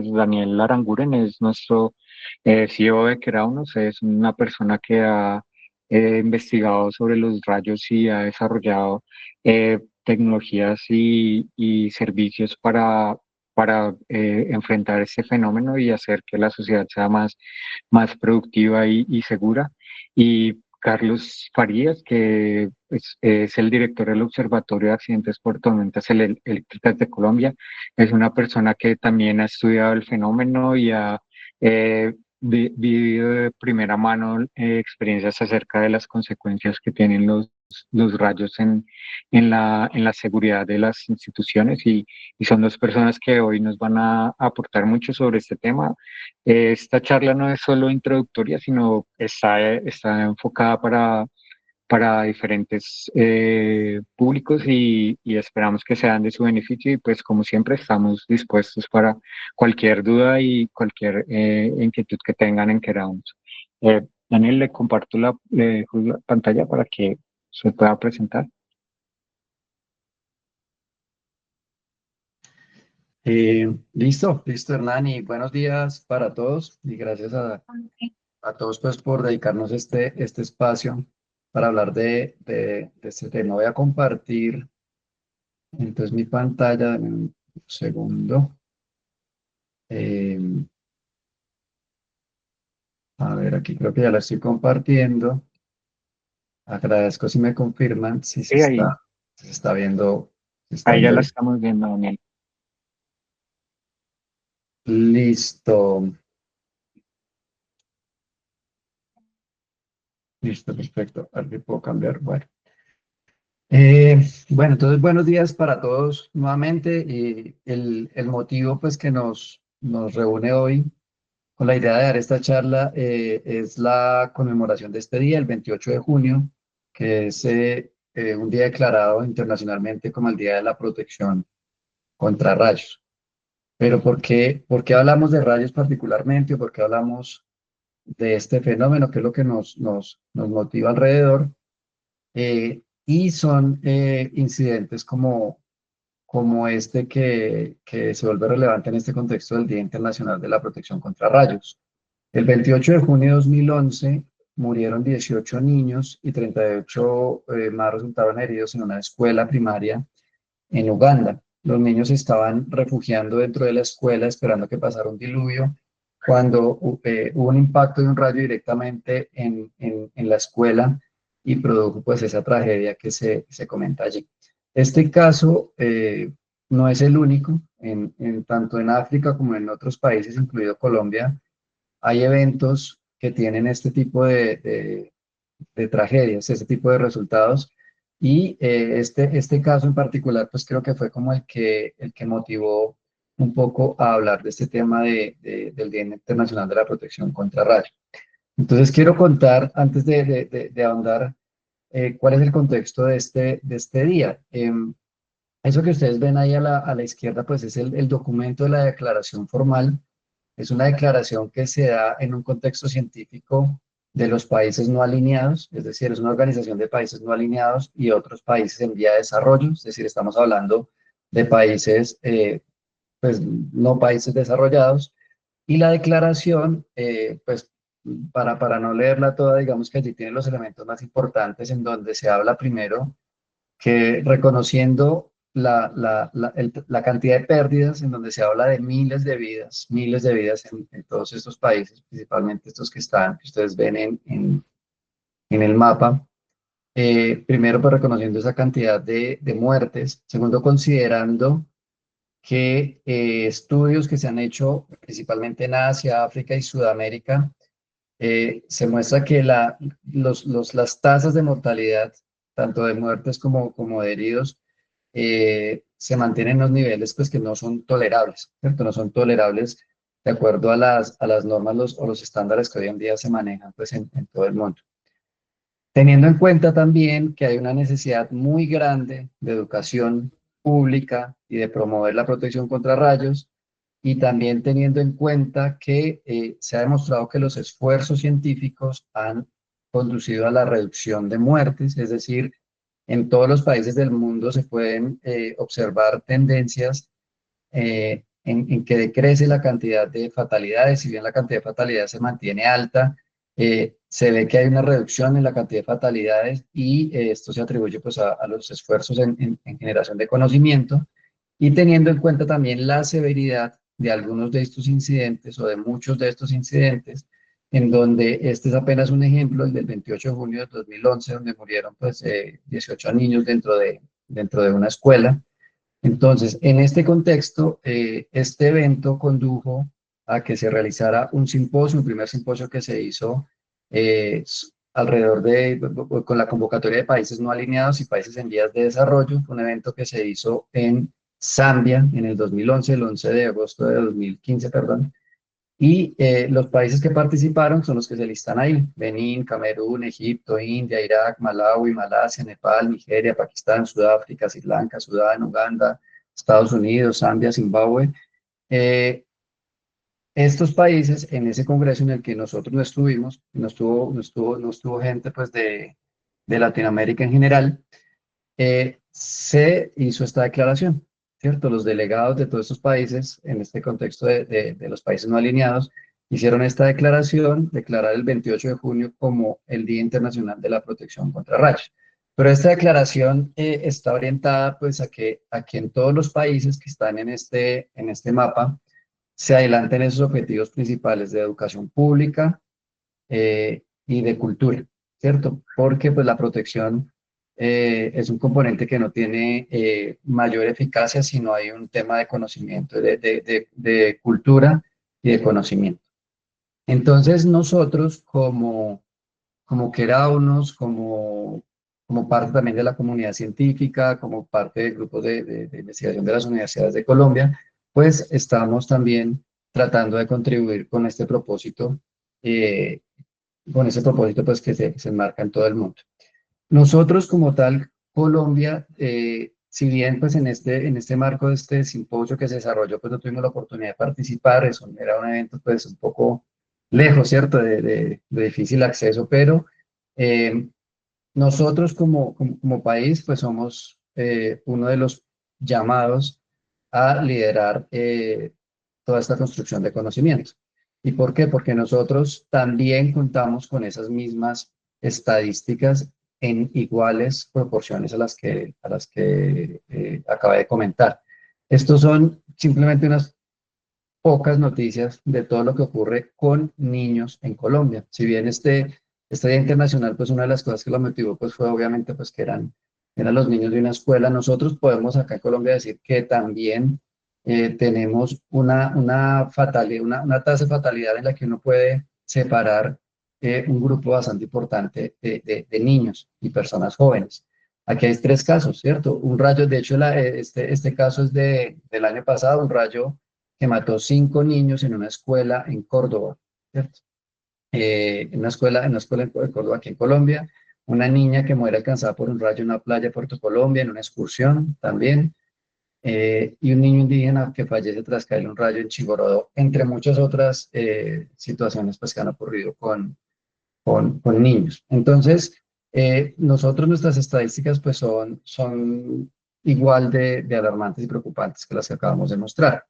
pues Daniel Aranguren es nuestro CEO de Keraunos, es una persona que ha investigado sobre los rayos y ha desarrollado tecnologías y servicios para enfrentar este fenómeno y hacer que la sociedad sea más productiva y segura. Y Carlos Farías, que es el director del Observatorio de Accidentes por Tormentas Eléctricas de Colombia, es una persona que también ha estudiado el fenómeno y ha vivido de primera mano experiencias acerca de las consecuencias que tienen los rayos en la seguridad de las instituciones y son dos personas que hoy nos van a aportar mucho sobre este tema. Esta charla no es solo introductoria, sino está enfocada para diferentes públicos y esperamos que sean de su beneficio y pues como siempre estamos dispuestos para cualquier duda y cualquier inquietud que tengan en Keraunos. Daniel, le dejo la pantalla para que se pueda presentar. Listo, Hernán, y buenos días para todos, y gracias a todos pues por dedicarnos este espacio para hablar de este tema. Voy a compartir entonces mi pantalla, dame un segundo. Eh, a ver, aquí creo que ya la estoy compartiendo. Agradezco si me confirman Sí, ahí, si se está viendo, si está ahí ya viendo la bien. estamos viendo, Daniel. Listo, listo, perfecto. Aquí puedo cambiar. Bueno. Bueno, entonces buenos días para todos nuevamente. Y el motivo pues que nos reúne hoy con la idea de dar esta charla es la conmemoración de este día, el 28 de junio, que es un día declarado internacionalmente como el Día de la Protección contra Rayos. Pero por qué hablamos de rayos particularmente o por qué hablamos de este fenómeno? ¿Qué es lo que nos motiva alrededor? Y son incidentes como este que se vuelve relevante en este contexto del Día Internacional de la Protección contra Rayos. El 28 de junio de 2011 murieron 18 niños y 38 más resultaron heridos en una escuela primaria en Uganda. Los niños estaban refugiando dentro de la escuela esperando que pasara un diluvio cuando hubo un impacto de un rayo directamente en la escuela y produjo pues esa tragedia que se comenta allí. Este caso no es el único, tanto en África como en otros países, incluido Colombia, hay eventos que tienen este tipo de tragedias, este tipo de resultados. Y este caso en particular, pues creo que fue como el que motivó un poco a hablar de este tema del Día Internacional de la Protección contra Rayos. Entonces quiero contar, antes de ahondar, cuál es el contexto de este día. Eso que ustedes ven ahí a la izquierda, pues es el documento de la declaración formal. Es una declaración que se da en un contexto científico de los países no alineados, es decir, es una organización de países no alineados y otros países en vía de desarrollo, es decir, estamos hablando de países, pues no países desarrollados. Y la declaración, pues para no leerla toda, digamos que allí tiene los elementos más importantes en donde se habla primero que reconociendo la cantidad de pérdidas, en donde se habla de miles de vidas en todos estos países, principalmente estos que ustedes ven en el mapa. Primero, pues reconociendo esa cantidad de muertes. Segundo, considerando que estudios que se han hecho principalmente en Asia, África y Sudamérica, se muestra que las tasas de mortalidad, tanto de muertes como de heridos, se mantienen en unos niveles pues, que no son tolerables, ¿cierto? No son tolerables de acuerdo a las normas o los estándares que hoy en día se manejan pues, en todo el mundo. Teniendo en cuenta también que hay una necesidad muy grande de educación pública y de promover la protección contra rayos, y también teniendo en cuenta que se ha demostrado que los esfuerzos científicos han conducido a la reducción de muertes, es decir, en todos los países del mundo se pueden observar tendencias en que decrece la cantidad de fatalidades. Si bien la cantidad de fatalidades se mantiene alta, se ve que hay una reducción en la cantidad de fatalidades y esto se atribuye pues a los esfuerzos en generación de conocimiento y teniendo en cuenta también la severidad de algunos de estos incidentes o de muchos de estos incidentes, en donde este es apenas un ejemplo, el del 28 de junio de 2011, donde murieron pues 18 niños dentro de una escuela. Entonces, en este contexto, este evento condujo a que se realizara un simposio, un primer simposio que se hizo alrededor con la convocatoria de países no alineados y países en vías de desarrollo, un evento que se hizo en Zambia en el 2011, el 11 de agosto de 2015, perdón, y los países que participaron son los que se listan ahí: Benín, Camerún, Egipto, India, Irak, Malawi, Malasia, Nepal, Nigeria, Pakistán, Sudáfrica, Sri Lanka, Sudán, Uganda, Estados Unidos, Zambia, Zimbabue. Eh, Estos países, en ese congreso en el que nosotros no estuvimos, no estuvo gente pues de Latinoamérica en general, se hizo esta declaración, ¿cierto? Los delegados de todos estos países, en este contexto de los países no alineados, hicieron esta declaración, declarar el 28 de junio como el Día Internacional de la Protección contra Rayos. Pero esta declaración está orientada pues a que en todos los países que están en este mapa se adelanten esos objetivos principales de educación pública y de cultura, ¿cierto? Porque pues la protección es un componente que no tiene mayor eficacia si no hay un tema de conocimiento, de cultura y de conocimiento. Entonces nosotros como queraunos, como parte también de la comunidad científica, como parte del grupo de investigación de las universidades de Colombia, pues estamos también tratando de contribuir con ese propósito pues que se enmarca en todo el mundo. Nosotros como tal, Colombia, si bien pues en este marco de este simposio que se desarrolló, pues no tuvimos la oportunidad de participar, eso era un evento pues un poco lejos, ¿cierto? De difícil acceso, pero eh, nosotros como país pues somos uno de los llamados a liderar toda esta construcción de conocimiento. ¿Y por qué? Porque nosotros también contamos con esas mismas estadísticas en iguales proporciones a las que acabé de comentar. Estos son simplemente unas pocas noticias de todo lo que ocurre con niños en Colombia. Si bien este Día Internacional, pues una de las cosas que lo motivó, pues fue obviamente pues que eran los niños de una escuela. Nosotros podemos acá en Colombia decir que también tenemos una tasa de fatalidad en la que uno puede separar un grupo bastante importante de niños y personas jóvenes. Aquí hay tres casos, ¿cierto? Un rayo, de hecho, este caso es del año pasado, un rayo que mató 5 niños en una escuela en Córdoba, ¿cierto? En una escuela en Córdoba, aquí en Colombia. Una niña que muere alcanzada por un rayo en una playa de Puerto Colombia, en una excursión también. Y un niño indígena que fallece tras caer un rayo en Chigorodó, entre muchas otras situaciones pues, que han ocurrido con niños. Entonces, nosotros nuestras estadísticas pues son igual de alarmantes y preocupantes que las que acabamos de mostrar.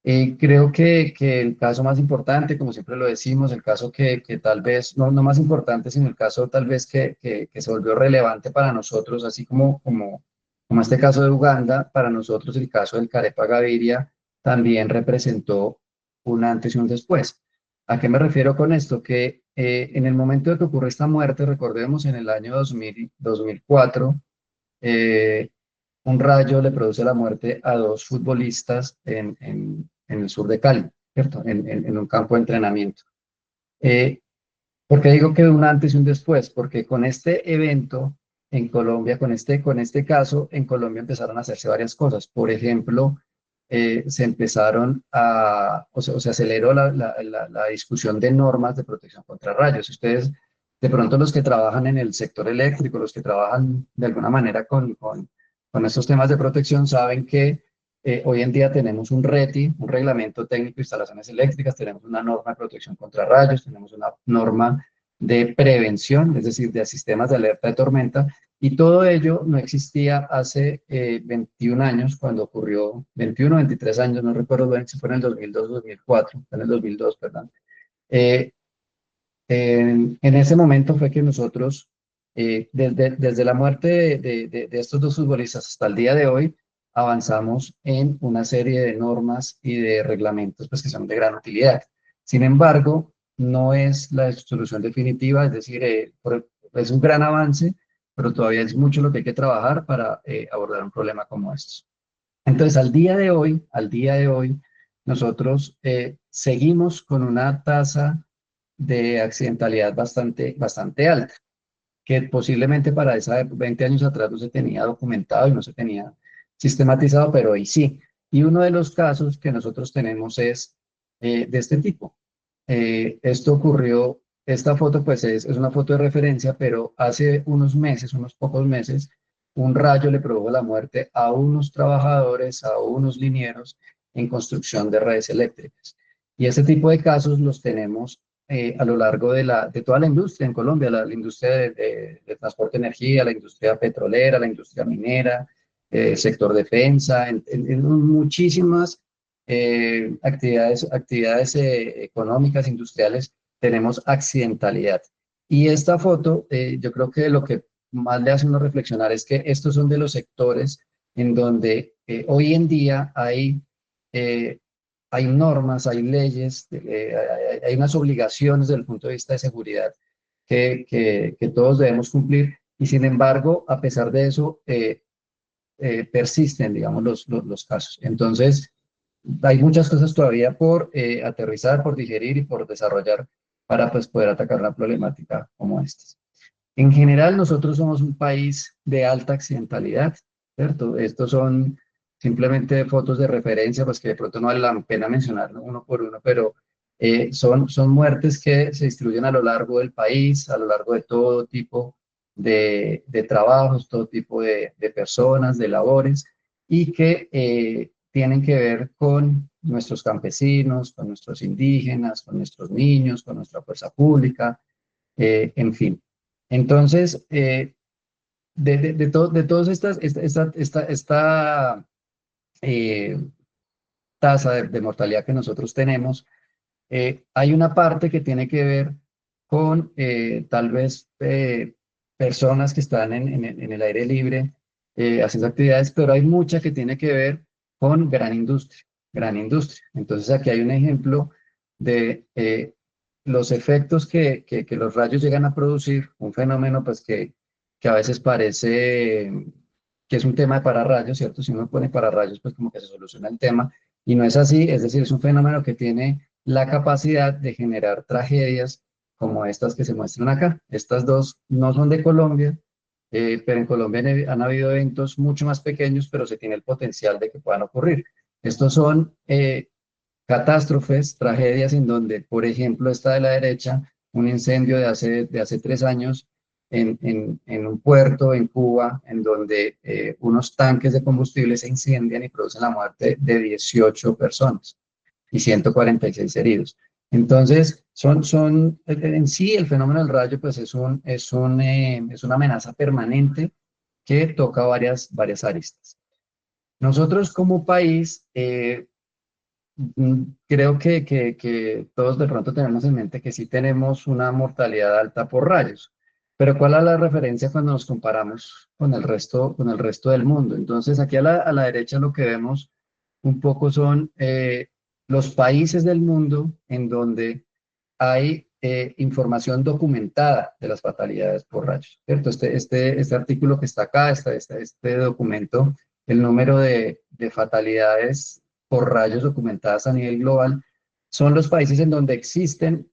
Creo que el caso más importante, como siempre lo decimos, el caso que tal vez, no más importante, sino el caso tal vez que se volvió relevante para nosotros, así como este caso de Uganda, para nosotros el caso del Carepa Gaviria también representó un antes y un después. ¿A qué me refiero con esto? Que en el momento de que ocurre esta muerte, recordemos en el año 2004, eh, un rayo le produce la muerte a dos futbolistas en el sur de Cali, ¿cierto? En un campo de entrenamiento. Eh, ¿Por qué digo que un antes y un después? Porque con este evento en Colombia, con este caso, en Colombia empezaron a hacerse varias cosas. Por ejemplo, se empezaron o se aceleró la discusión de normas de protección contra rayos. Ustedes, de pronto los que trabajan en el sector eléctrico, los que trabajan de alguna manera con estos temas de protección, saben que hoy en día tenemos un RETI, un Reglamento Técnico de Instalaciones Eléctricas, tenemos una norma de protección contra rayos, tenemos una norma de prevención, es decir, de sistemas de alerta de tormenta, Y todo ello no existía hace 21 años, cuando ocurrió, 21 o 23 años, no recuerdo bien si fue en el 2002 o 2004, fue en el 2002, perdón. Eh, en ese momento fue que nosotros, desde la muerte de estos dos futbolistas hasta el día de hoy, avanzamos en una serie de normas y de reglamentos pues, que son de gran utilidad. Sin embargo, no es la solución definitiva, es decir, es un gran avance, pero todavía es mucho lo que hay que trabajar para abordar un problema como este. Entonces, al día de hoy, nosotros seguimos con una tasa de accidentalidad bastante alta, que posiblemente para esa 20 años atrás no se tenía documentado y no se tenía sistematizado, pero hoy sí. Y uno de los casos que nosotros tenemos es de este tipo. Esto ocurrió, esta foto pues es una foto de referencia, pero hace unos meses, unos pocos meses, un rayo le produjo la muerte a unos trabajadores, a unos linieros en construcción de redes eléctricas. Y este tipo de casos los tenemos a lo largo de toda la industria en Colombia, la industria de transporte de energía, la industria petrolera, la industria minera, sector defensa, en muchísimas actividades económicas, industriales, tenemos accidentalidad. Y esta foto, yo creo que lo que más le hace uno reflexionar es que estos son de los sectores en donde hoy en día eh, hay normas, hay leyes, hay unas obligaciones desde el punto de vista de seguridad que todos debemos cumplir. Y sin embargo, a pesar de eso, persisten, digamos, los casos. Entonces, hay muchas cosas todavía por aterrizar, por digerir y por desarrollar para pues, poder atacar una problemática como esta. En general, nosotros somos un país de alta accidentalidad, ¿cierto? Estos son simplemente fotos de referencia, pues que de pronto no vale la pena mencionar uno por uno, pero son muertes que se distribuyen a lo largo del país, a lo largo de todo tipo de trabajos, todo tipo de personas, de labores, y que tienen que ver con nuestros campesinos, con nuestros indígenas, con nuestros niños, con nuestra fuerza pública, en fin. Entonces, de todas esta eh, tasa de mortalidad que nosotros tenemos, hay una parte que tiene que ver con tal vez personas que están en el aire libre haciendo actividades, pero hay mucha que tiene que ver con gran industria, gran industria. Entonces aquí hay un ejemplo de los efectos que los rayos llegan a producir, un fenómeno pues que a veces parece que es un tema de pararrayos, ¿cierto? Si uno pone pararrayos, pues como que se soluciona el tema, y no es así, es decir, es un fenómeno que tiene la capacidad de generar tragedias como estas que se muestran acá. Estas dos no son de Colombia, pero en Colombia han habido eventos mucho más pequeños, pero se tiene el potencial de que puedan ocurrir. Estos son catástrofes, tragedias en donde, por ejemplo, está de la derecha un incendio de hace 3 años en un puerto en Cuba, en donde unos tanques de combustible se incendian y producen la muerte de 18 personas y 146 heridos. Entonces, en sí el fenómeno del rayo pues es una amenaza permanente que toca varias aristas. Nosotros como país, creo que todos de pronto tenemos en mente que sí tenemos una mortalidad alta por rayos, pero ¿cuál es la referencia cuando nos comparamos con el resto del mundo? Entonces, aquí a la derecha lo que vemos un poco son los países del mundo en donde hay información documentada de las fatalidades por rayos, ¿cierto? Este artículo que está acá, este documento, el número de fatalidades por rayos documentadas a nivel global, son los países en donde existen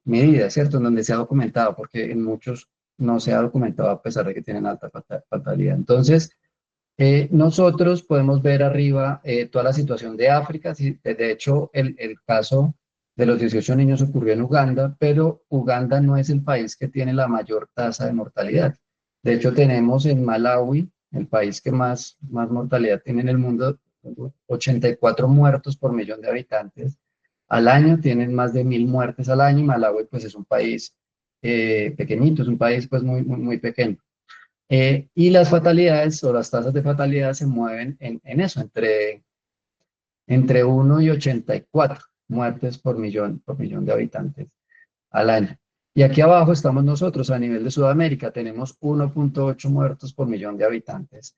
medidas, ¿cierto? En donde se ha documentado, porque en muchos no se ha documentado a pesar de que tienen alta fatalidad. Entonces, nosotros podemos ver arriba toda la situación de África. Sí, de hecho, el caso de los 18 niños ocurrió en Uganda, pero Uganda no es el país que tiene la mayor tasa de mortalidad. De hecho, tenemos en Malawi, el país que más mortalidad tiene en el mundo, 84 muertos por millón de habitantes al año, tienen más de 1000 muertes al año, y Malawi pues es un país pequeñito, es un país pues muy pequeño. Y las fatalidades o las tasas de fatalidad se mueven en eso, entre 1 y 84 muertes por millón de habitantes al año. Y aquí abajo estamos nosotros a nivel de Sudamérica, tenemos 1,8 muertos por millón de habitantes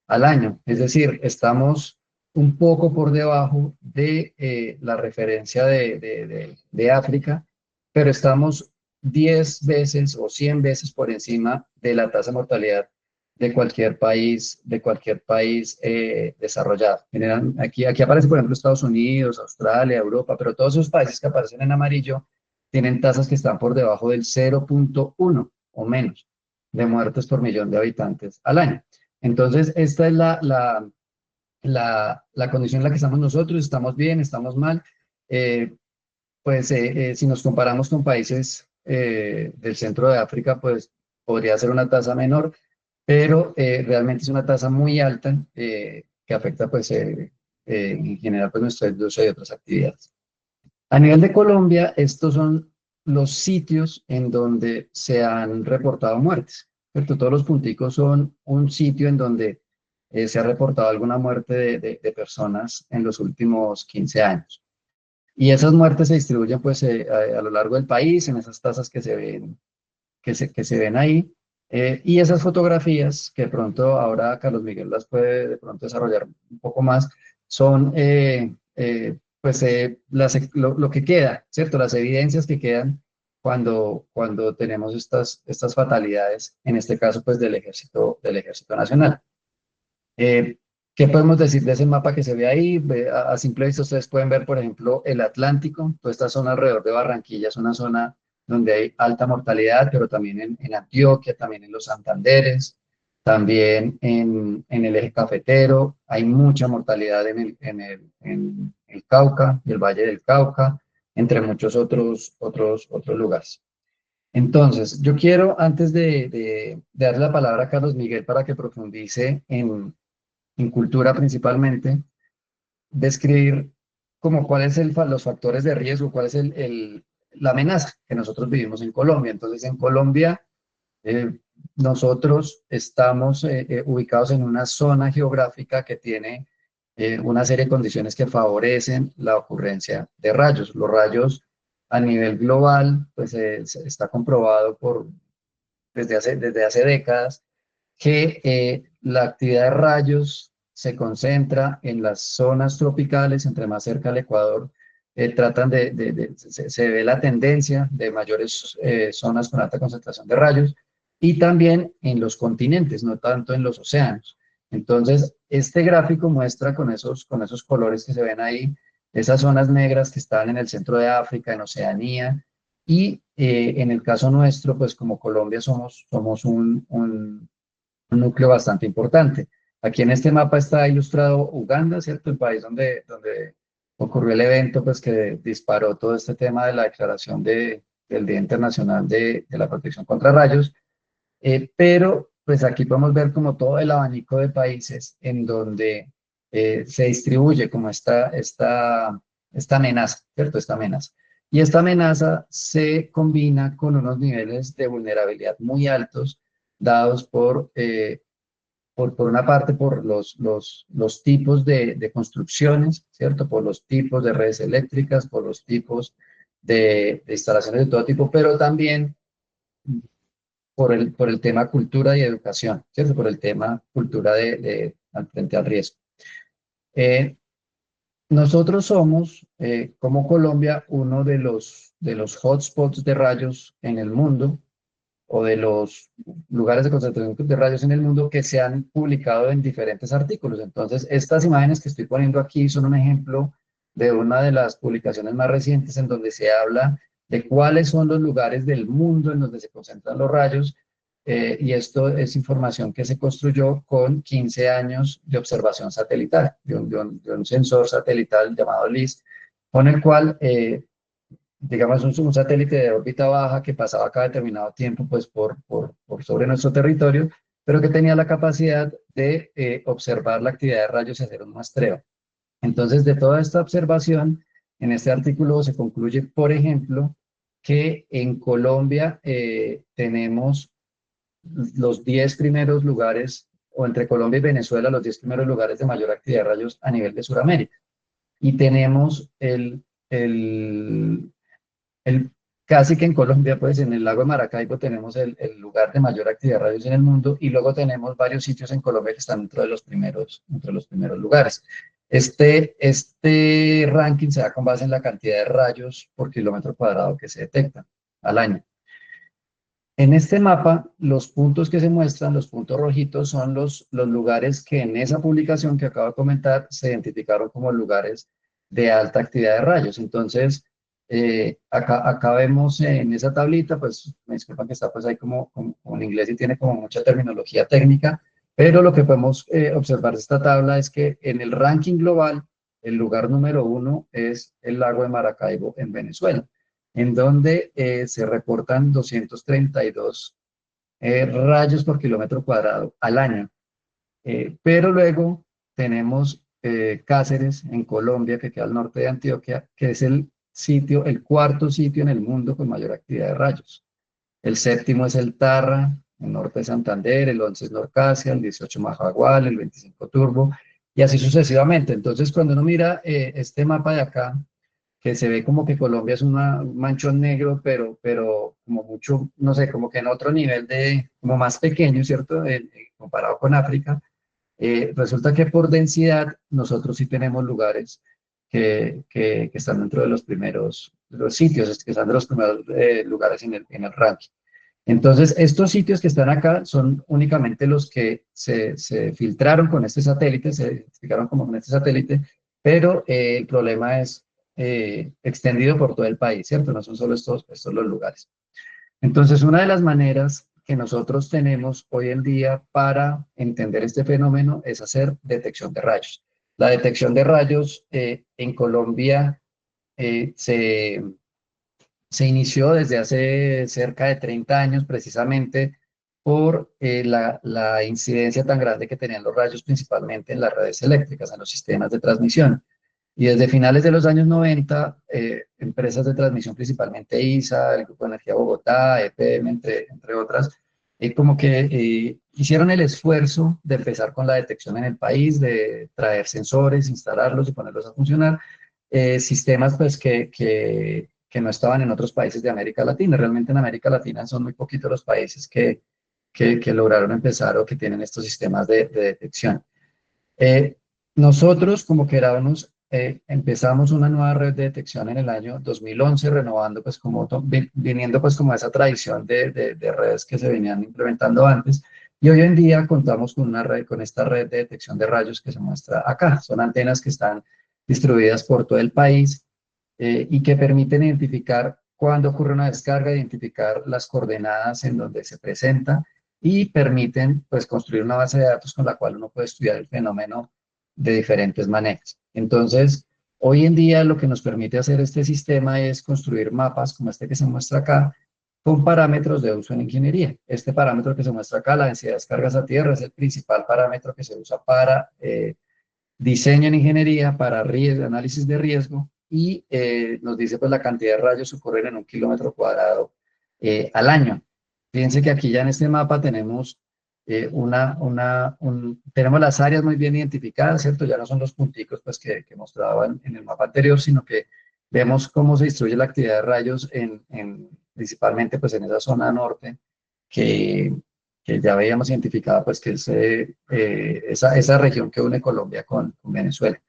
al año. Es decir, estamos un poco por debajo de la referencia de África, pero estamos 10 veces o 100 veces por encima de la tasa de mortalidad de cualquier país desarrollado. Aquí aparece, por ejemplo, Estados Unidos, Australia, Europa, pero todos esos países que aparecen en amarillo tienen tasas que están por debajo del 0,1 o menos de muertes por millón de habitantes al año. Entonces, esta es la condición en la que estamos nosotros, estamos bien, estamos mal. Eh, si nos comparamos con países del centro de África, pues podría ser una tasa menor, pero realmente es una tasa muy alta que afecta pues en general pues nuestra industria y otras actividades. A nivel de Colombia, estos son los sitios en donde se han reportado muertes, ¿cierto? Todos los punticos son un sitio en donde se ha reportado alguna muerte de personas en los últimos 15 años. Y esas muertes se distribuyen pues a lo largo del país, en esas tasas que se ven, que se ven ahí. Y esas fotografías, que de pronto ahora Carlos Miguel las puede de pronto desarrollar un poco más, son pues lo que queda, ¿cierto? Las evidencias que quedan cuando tenemos estas fatalidades, en este caso pues del Ejército Nacional. Eh, ¿Qué podemos decir de ese mapa que se ve ahí? A simple vista ustedes pueden ver, por ejemplo, el Atlántico, toda esta zona alrededor de Barranquilla es una zona donde hay alta mortalidad, pero también en Antioquia, también en los Santanderes, también en el eje cafetero, hay mucha mortalidad en el Cauca y el Valle del Cauca, entre muchos otros lugares. Entonces, yo quiero, antes de darle la palabra a Carlos Miguel para que profundice en cultura principalmente, describir como cuáles los factores de riesgo, cuál es la amenaza que nosotros vivimos en Colombia. Entonces, en Colombia, eh, nosotros estamos ubicados en una zona geográfica que tiene una serie de condiciones que favorecen la ocurrencia de rayos. Los rayos a nivel global, pues está comprobado desde hace décadas que la actividad de rayos se concentra en las zonas tropicales, entre más cerca al Ecuador, se ve la tendencia de mayores zonas con alta concentración de rayos, y también en los continentes, no tanto en los océanos. Entonces, este gráfico muestra con esos colores que se ven ahí, esas zonas negras que están en el centro de África, en Oceanía, y en el caso nuestro, pues como Colombia somos un núcleo bastante importante. Aquí en este mapa está ilustrado Uganda, ¿cierto? El país donde ocurrió el evento, pues que disparó todo este tema de la declaración del Día Internacional de la Protección contra Rayos. Pero pues aquí podemos ver como todo el abanico de países en donde se distribuye como esta amenaza, ¿cierto? Esta amenaza. Y esta amenaza se combina con unos niveles de vulnerabilidad muy altos dados por una parte, por los tipos de construcciones, ¿cierto? Por los tipos de redes eléctricas, por los tipos de instalaciones de todo tipo, pero también por el tema cultura y educación, ¿cierto? Por el tema cultura frente al riesgo. Eh, Nosotros somos, como Colombia, uno de los hotspots de rayos en el mundo, o de los lugares de concentración de rayos en el mundo que se han publicado en diferentes artículos. Entonces, estas imágenes que estoy poniendo aquí son un ejemplo de una de las publicaciones más recientes en donde se habla de cuáles son los lugares del mundo en donde se concentran los rayos, y esto es información que se construyó con 15 años de observación satelital, de un sensor satelital llamado LIS, con el cual digamos, un satélite de órbita baja que pasaba cada determinado tiempo pues, por sobre nuestro territorio, pero que tenía la capacidad de observar la actividad de rayos y hacer un muestreo. Entonces, de toda esta observación, en este artículo se concluye, por ejemplo, que en Colombia tenemos los 10 primeros lugares, o entre Colombia y Venezuela, los 10 primeros lugares de mayor actividad de rayos a nivel de Sudamérica. Y tenemos el casi que en Colombia, pues en el lago de Maracaibo tenemos el lugar de mayor actividad de rayos en el mundo, y luego tenemos varios sitios en Colombia que están entre los primeros lugares. Este ranking se da con base en la cantidad de rayos por kilómetro cuadrado que se detectan al año. En este mapa, los puntos que se muestran, los puntos rojitos, son los lugares que en esa publicación que acabo de comentar se identificaron como lugares de alta actividad de rayos. Entonces, acá vemos en esa tablita, pues me disculpan que está pues ahí como en inglés y tiene como mucha terminología técnica, pero lo que podemos observar de esta tabla es que en el ranking global, el lugar número 1 es el lago de Maracaibo en Venezuela, en donde se reportan 232 rayos por kilómetro cuadrado al año. Pero luego tenemos Cáceres en Colombia, que queda al norte de Antioquia, que es el cuarto sitio en el mundo con mayor actividad de rayos. El séptimo es el Tarra, el norte de Santander, el 11 es Norcasia, el 18 Majagual, el 25 Turbo, y así sucesivamente. Entonces, cuando uno mira este mapa de acá, que se ve como que Colombia es un manchón negro, pero como mucho, no sé, como que en otro nivel como más pequeño, ¿cierto? Comparado con África, resulta que por densidad nosotros sí tenemos lugares que están dentro de los primeros de los sitios, que están de los primeros lugares en el ranking. Entonces, estos sitios que están acá son únicamente los que se filtraron con este satélite, se identificaron como con este satélite, pero el problema es extendido por todo el país, ¿cierto? No son solo estos los lugares. Entonces, una de las maneras que nosotros tenemos hoy en día para entender este fenómeno es hacer detección de rayos. La detección de rayos en Colombia eh, se, se inició desde hace cerca de 30 años precisamente por la incidencia tan grande que tenían los rayos principalmente en las redes eléctricas, en los sistemas de transmisión. Y desde finales de los años 90, empresas de transmisión, principalmente ISA, el Grupo de Energía Bogotá, EPM, entre otras, como que hicieron el esfuerzo de empezar con la detección en el país, de traer sensores, instalarlos y ponerlos a funcionar, sistemas pues que no estaban en otros países de América Latina. Realmente en América Latina son muy poquitos los países que lograron empezar o que tienen estos sistemas de detección. Nosotros, como Queraunos, empezamos una nueva red de detección en el año 2011, renovando, pues, viniendo, pues, como esa tradición de redes que se venían implementando antes. Y hoy en día contamos con esta red de detección de rayos que se muestra acá. Son antenas que están distribuidas por todo el país y que permiten identificar cuándo ocurre una descarga, identificar las coordenadas en donde se presenta, y permiten pues construir una base de datos con la cual uno puede estudiar el fenómeno de diferentes maneras. Entonces, hoy en día lo que nos permite hacer este sistema es construir mapas como este que se muestra acá, con parámetros de uso en ingeniería. Este parámetro que se muestra acá, la densidad de descargas a tierra, es el principal parámetro que se usa para diseño en ingeniería, para análisis de riesgo, y nos dice pues la cantidad de rayos que ocurren en un kilómetro cuadrado al año. Fíjense que aquí ya en este mapa tenemos, tenemos las áreas muy bien identificadas, ¿cierto? Ya no son los punticos pues, que mostraban en el mapa anterior, sino que vemos cómo se distribuye la actividad de rayos principalmente pues, en esa zona norte, que, que ya veíamos identificada, pues que es esa región que une Colombia con Venezuela.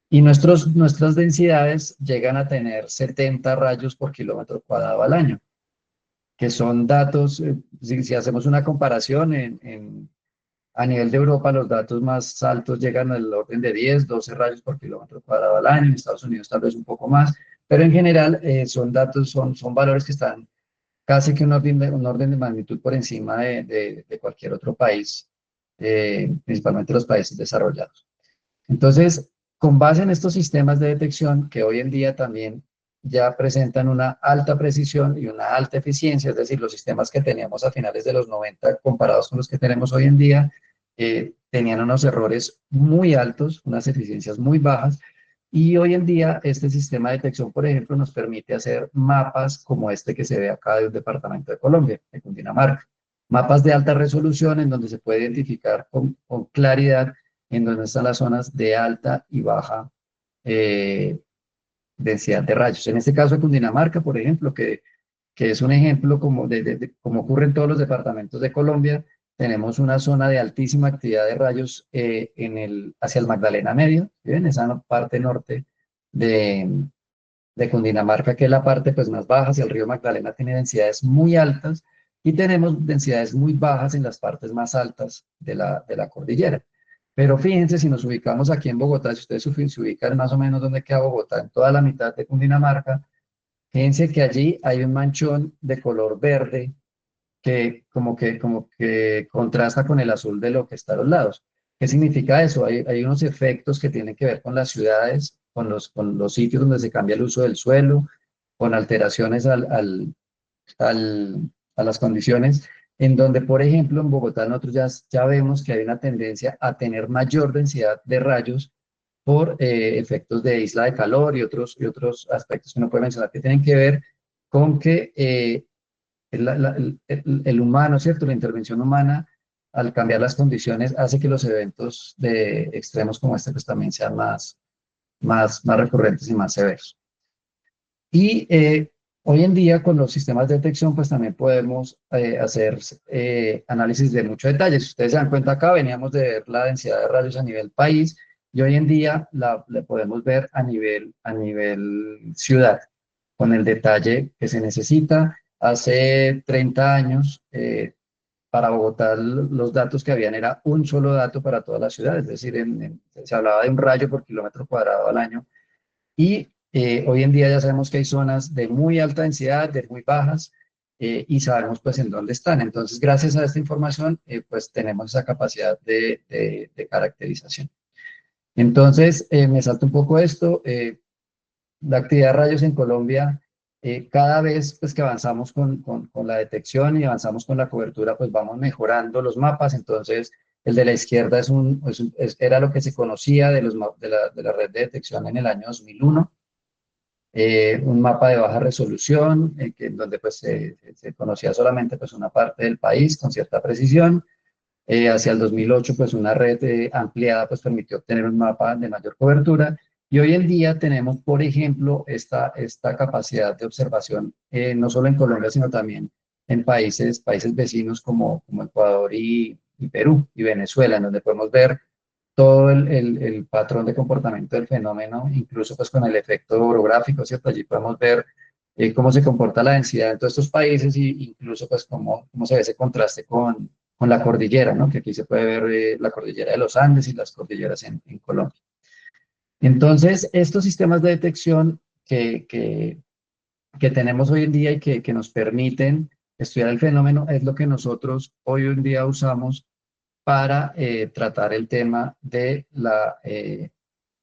Y nuestras densidades llegan a tener 70 rayos por kilómetro cuadrado al año, que son datos, si hacemos una comparación, a nivel de Europa los datos más altos llegan al orden de 10, 12 rayos por kilómetro cuadrado al año, en Estados Unidos tal vez un poco más, pero en general son valores que están casi que un orden de magnitud por encima de cualquier otro país, principalmente los países desarrollados. Entonces, con base en estos sistemas de detección que hoy en día también ya presentan una alta precisión y una alta eficiencia, es decir, los sistemas que teníamos a finales de los 90 comparados con los que tenemos hoy en día, tenían unos errores muy altos, unas eficiencias muy bajas, Y hoy en día este sistema de detección, por ejemplo, nos permite hacer mapas como este que se ve acá de un departamento de Colombia, de Cundinamarca. Mapas de alta resolución en donde se puede identificar con claridad en dónde están las zonas de alta y baja eh, densidad de rayos. En este caso de Cundinamarca, por ejemplo, que es un ejemplo como, como ocurre en todos los departamentos de Colombia, tenemos una zona de altísima actividad de rayos hacia el Magdalena Medio, ¿sí ven? Esa parte norte de, de Cundinamarca, que es la parte pues, más baja, hacia el río Magdalena tiene densidades muy altas y tenemos densidades muy bajas en las partes más altas de la cordillera. Pero fíjense, si nos ubicamos aquí en Bogotá, si ustedes se ubican más o menos donde queda Bogotá, en toda la mitad de Cundinamarca, fíjense que allí hay un manchón de color verde que contrasta con el azul de lo que está a los lados. ¿Qué significa eso? Hay unos efectos que tienen que ver con las ciudades, con los sitios donde se cambia el uso del suelo, con alteraciones a las condiciones, en donde, por ejemplo, en Bogotá nosotros ya vemos que hay una tendencia a tener mayor densidad de rayos por efectos de isla de calor y otros aspectos que uno puede mencionar que tienen que ver con que el humano, ¿cierto? La intervención humana, al cambiar las condiciones, hace que los eventos de extremos como este pues también sean más recurrentes y más severos. Y hoy en día con los sistemas de detección pues también podemos hacer análisis de mucho detalle. Si ustedes se dan cuenta acá, veníamos de ver la densidad de rayos a nivel país y hoy en día la podemos ver a nivel ciudad, con el detalle que se necesita. Hace 30 años, para Bogotá, los datos que habían era un solo dato para toda la ciudad, es decir, se hablaba de un rayo por kilómetro cuadrado al año. Y hoy en día ya sabemos que hay zonas de muy alta densidad, de muy bajas, y sabemos pues en dónde están. Entonces, gracias a esta información, pues tenemos esa capacidad de caracterización. Entonces, me salta un poco esto. La actividad de rayos en Colombia, cada vez pues, que avanzamos con la detección y avanzamos con la cobertura, pues vamos mejorando los mapas. Entonces, el de la izquierda era lo que se conocía de la red de detección en el año 2001, un mapa de baja resolución, donde pues, se conocía solamente pues, una parte del país con cierta precisión. Hacia el 2008, pues una red ampliada pues permitió obtener un mapa de mayor cobertura. Y hoy en día tenemos, por ejemplo, esta capacidad de observación, no solo en Colombia, sino también en países vecinos como Ecuador y Perú y Venezuela, en donde podemos ver todo el patrón de comportamiento del fenómeno, incluso pues con el efecto orográfico, ¿cierto? Allí podemos ver cómo se comporta la densidad en todos estos países y incluso pues cómo se ve ese contraste con la cordillera, ¿no? Que aquí se puede ver la cordillera de los Andes y las cordilleras en Colombia. Entonces, estos sistemas de detección que tenemos hoy en día y que nos permiten estudiar el fenómeno es lo que nosotros hoy en día usamos para tratar el tema de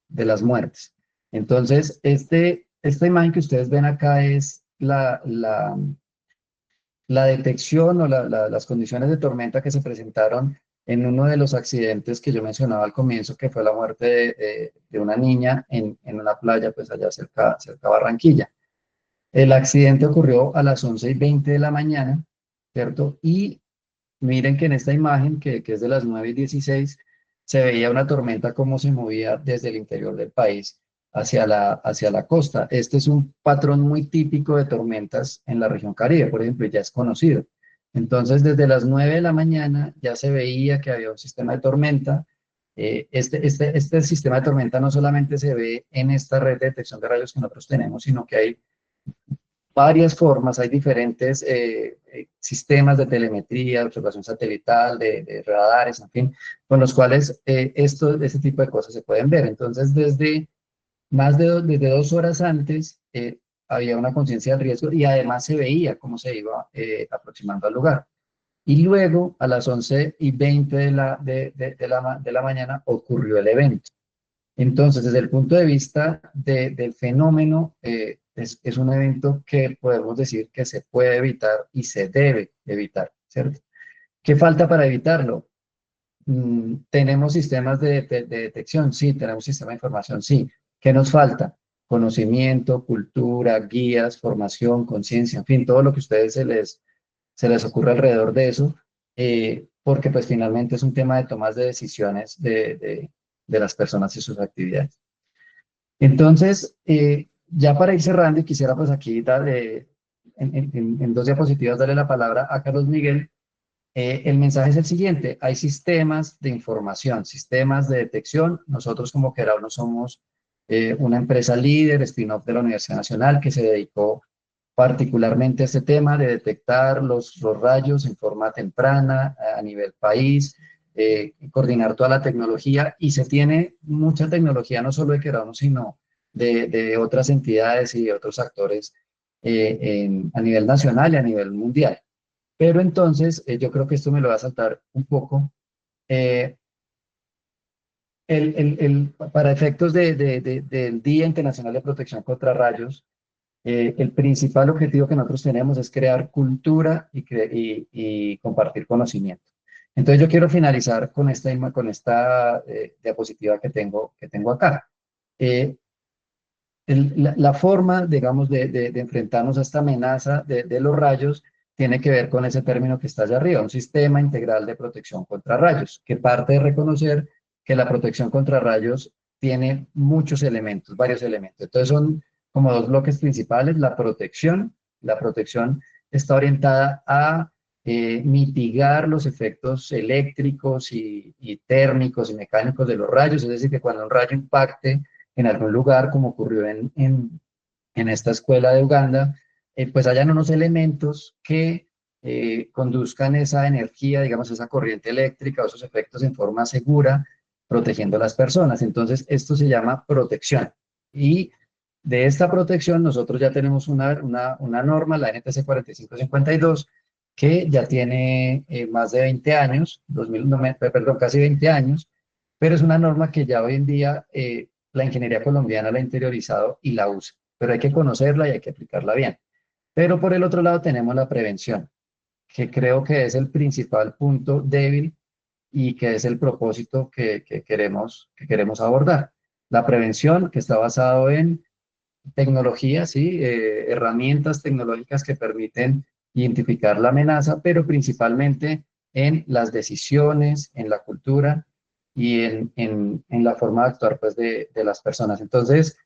las muertes. Entonces, esta imagen que ustedes ven acá es la detección o las condiciones de tormenta que se presentaron en uno de los accidentes que yo mencionaba al comienzo, que fue la muerte de una niña en una playa, pues allá cerca a Barranquilla. El accidente ocurrió a las 11:20 de la mañana, ¿cierto? Y miren que en esta imagen, que es de las 9:16, se veía una tormenta como se movía desde el interior del país hacia la costa. Este es un patrón muy típico de tormentas en la región Caribe, por ejemplo, y ya es conocido. Entonces, desde las 9 de la mañana ya se veía que había un sistema de tormenta. Este sistema de tormenta no solamente se ve en esta red de detección de rayos que nosotros tenemos, sino que hay varias formas, hay diferentes sistemas de telemetría, de observación satelital, de radares, en fin, con los cuales este tipo de cosas se pueden ver. Entonces, desde 2 horas antes había una conciencia del riesgo y además se veía cómo se iba aproximando al lugar. Y luego, a las 11:20 de la mañana, ocurrió el evento. Entonces, desde el punto de vista del fenómeno, es un evento que podemos decir que se puede evitar y se debe evitar, ¿cierto? ¿Qué falta para evitarlo? ¿Tenemos sistemas de detección? Sí. ¿Tenemos sistema de información? Sí. ¿Qué nos falta? Conocimiento, cultura, guías, formación, conciencia, en fin, todo lo que a ustedes se les ocurre alrededor de eso, porque pues finalmente es un tema de tomas de decisiones de las personas y sus actividades. Entonces, ya para ir cerrando, y quisiera pues aquí darle, en dos diapositivas darle la palabra a Carlos Miguel. El mensaje es el siguiente: hay sistemas de información, sistemas de detección. Nosotros como Querao no somos una empresa líder, spin-off de la Universidad Nacional, que se dedicó particularmente a este tema de detectar los rayos en forma temprana a nivel país, coordinar toda la tecnología, y se tiene mucha tecnología no solo de Querao, sino de otras entidades y de otros actores a nivel nacional y a nivel mundial. Pero entonces, yo creo que esto me lo va a saltar un poco. Eh, para efectos del Día Internacional de Protección contra Rayos, el principal objetivo que nosotros tenemos es crear cultura y compartir conocimiento. Entonces, yo quiero finalizar con esta diapositiva que tengo acá. Eh, la forma, digamos, de enfrentarnos a esta amenaza de los rayos tiene que ver con ese término que está allá arriba, un sistema integral de protección contra rayos, que parte de reconocer que la protección contra rayos tiene muchos elementos, varios elementos. Entonces son como dos bloques principales: la protección está orientada a mitigar los efectos eléctricos y térmicos y mecánicos de los rayos, es decir, que cuando un rayo impacte en algún lugar, como ocurrió en esta escuela de Uganda, pues hayan unos elementos que conduzcan esa energía, digamos, esa corriente eléctrica o esos efectos en forma segura, protegiendo a las personas. Entonces, esto se llama protección. Y de esta protección nosotros ya tenemos una norma, la NTC 4552, que ya tiene más de 20 años, 2000, no perdón, casi 20 años, pero es una norma que ya hoy en día la ingeniería colombiana la ha interiorizado y la usa, pero hay que conocerla y hay que aplicarla bien. Pero por el otro lado tenemos la prevención, que creo que es el principal punto débil y que es el propósito que queremos abordar. La prevención, que está basado en tecnología, ¿sí? Herramientas tecnológicas que permiten identificar la amenaza, pero principalmente en las decisiones, en la cultura y en la forma de actuar pues, de las personas. Entonces,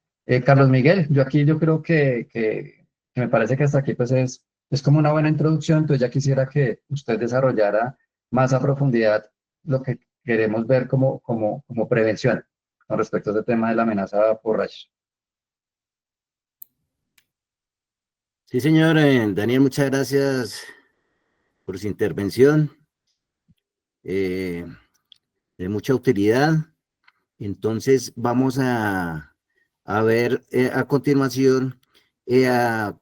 Carlos Miguel, yo creo que me parece que hasta aquí pues es como una buena introducción. Entonces ya quisiera que usted desarrollara más a profundidad lo que queremos ver como prevención con respecto a este tema de la amenaza por rayos. Sí, señor Daniel, muchas gracias por su intervención, eh, de mucha utilidad. Entonces, vamos a ver a continuación, a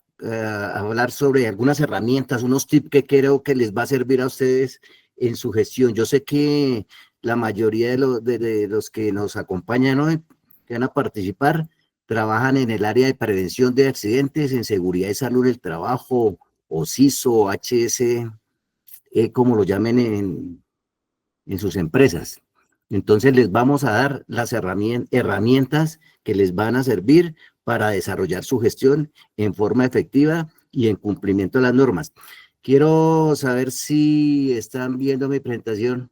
hablar sobre algunas herramientas, unos tips que creo que les va a servir a ustedes en su gestión. Yo sé que la mayoría de los que nos acompañan hoy, que van a participar, trabajan en el área de prevención de accidentes, en seguridad y salud del trabajo, o CISO, HS, como lo llamen en sus empresas. Entonces les vamos a dar las herramientas que les van a servir para desarrollar su gestión en forma efectiva y en cumplimiento de las normas. Quiero saber si están viendo mi presentación.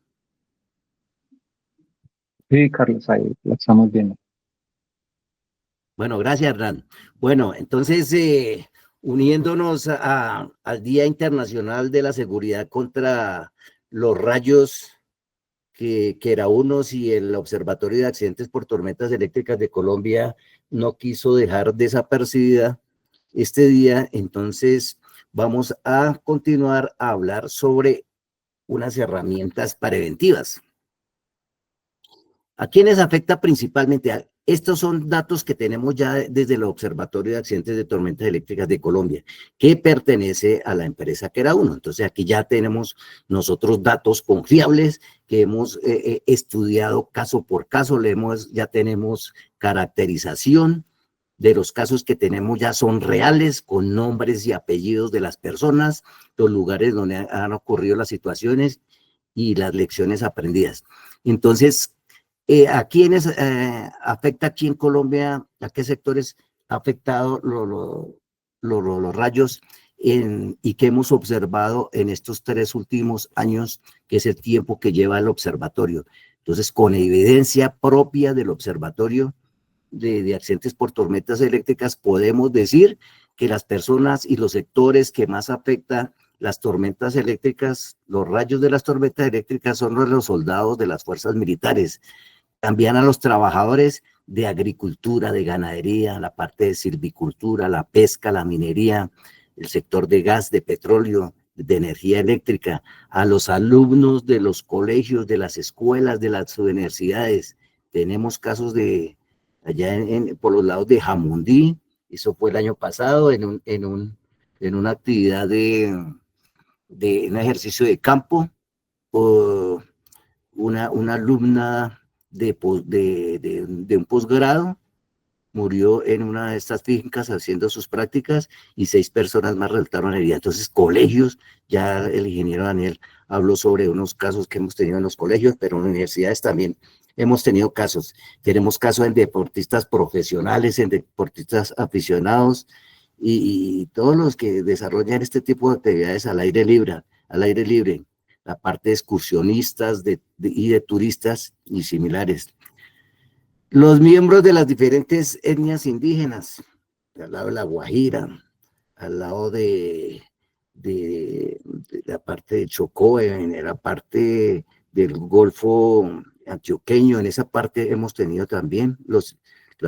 Sí, Carlos, ahí la estamos viendo. Bueno, gracias, Hernán. Bueno, entonces, uniéndonos al Día Internacional de la Seguridad contra los Rayos, que era unos, y el Observatorio de Accidentes por Tormentas Eléctricas de Colombia no quiso dejar desapercibida este día. Entonces vamos a continuar a hablar sobre unas herramientas preventivas. ¿A quiénes afecta principalmente? Estos son datos que tenemos ya desde el Observatorio de Accidentes de Tormentas Eléctricas de Colombia, que pertenece a la empresa que era uno. Entonces aquí ya tenemos nosotros datos confiables que hemos estudiado caso por caso, ya tenemos caracterización de los casos que tenemos, ya son reales, con nombres y apellidos de las personas, los lugares donde han ocurrido las situaciones y las lecciones aprendidas. Entonces, ¿A quiénes afecta aquí en Colombia? ¿A qué sectores ha afectado los rayos y que hemos observado en estos 3 últimos años, que es el tiempo que lleva el observatorio? Entonces, con evidencia propia del observatorio de accidentes por tormentas eléctricas, podemos decir que las personas y los sectores que más afectan las tormentas eléctricas, los rayos de las tormentas eléctricas, son los soldados de las fuerzas militares. También a los trabajadores de agricultura, de ganadería, la parte de silvicultura, la pesca, la minería, el sector de gas, de petróleo, de energía eléctrica, a los alumnos de los colegios, de las escuelas, de las universidades. Tenemos casos de allá por los lados de Jamundí, eso fue el año pasado, en una actividad de un ejercicio de campo, o una alumna de un posgrado murió en una de estas fincas haciendo sus prácticas y 6 personas más resultaron heridas. Entonces, colegios, ya el ingeniero Daniel habló sobre unos casos que hemos tenido en los colegios, pero en universidades también hemos tenido casos. Tenemos casos en deportistas profesionales, en deportistas aficionados y todos los que desarrollan este tipo de actividades al aire libre, la parte de excursionistas y de turistas y similares. Los miembros de las diferentes etnias indígenas, al lado de la Guajira, al lado de la parte de Chocó, en la parte del Golfo Antioqueño, en esa parte hemos tenido también, las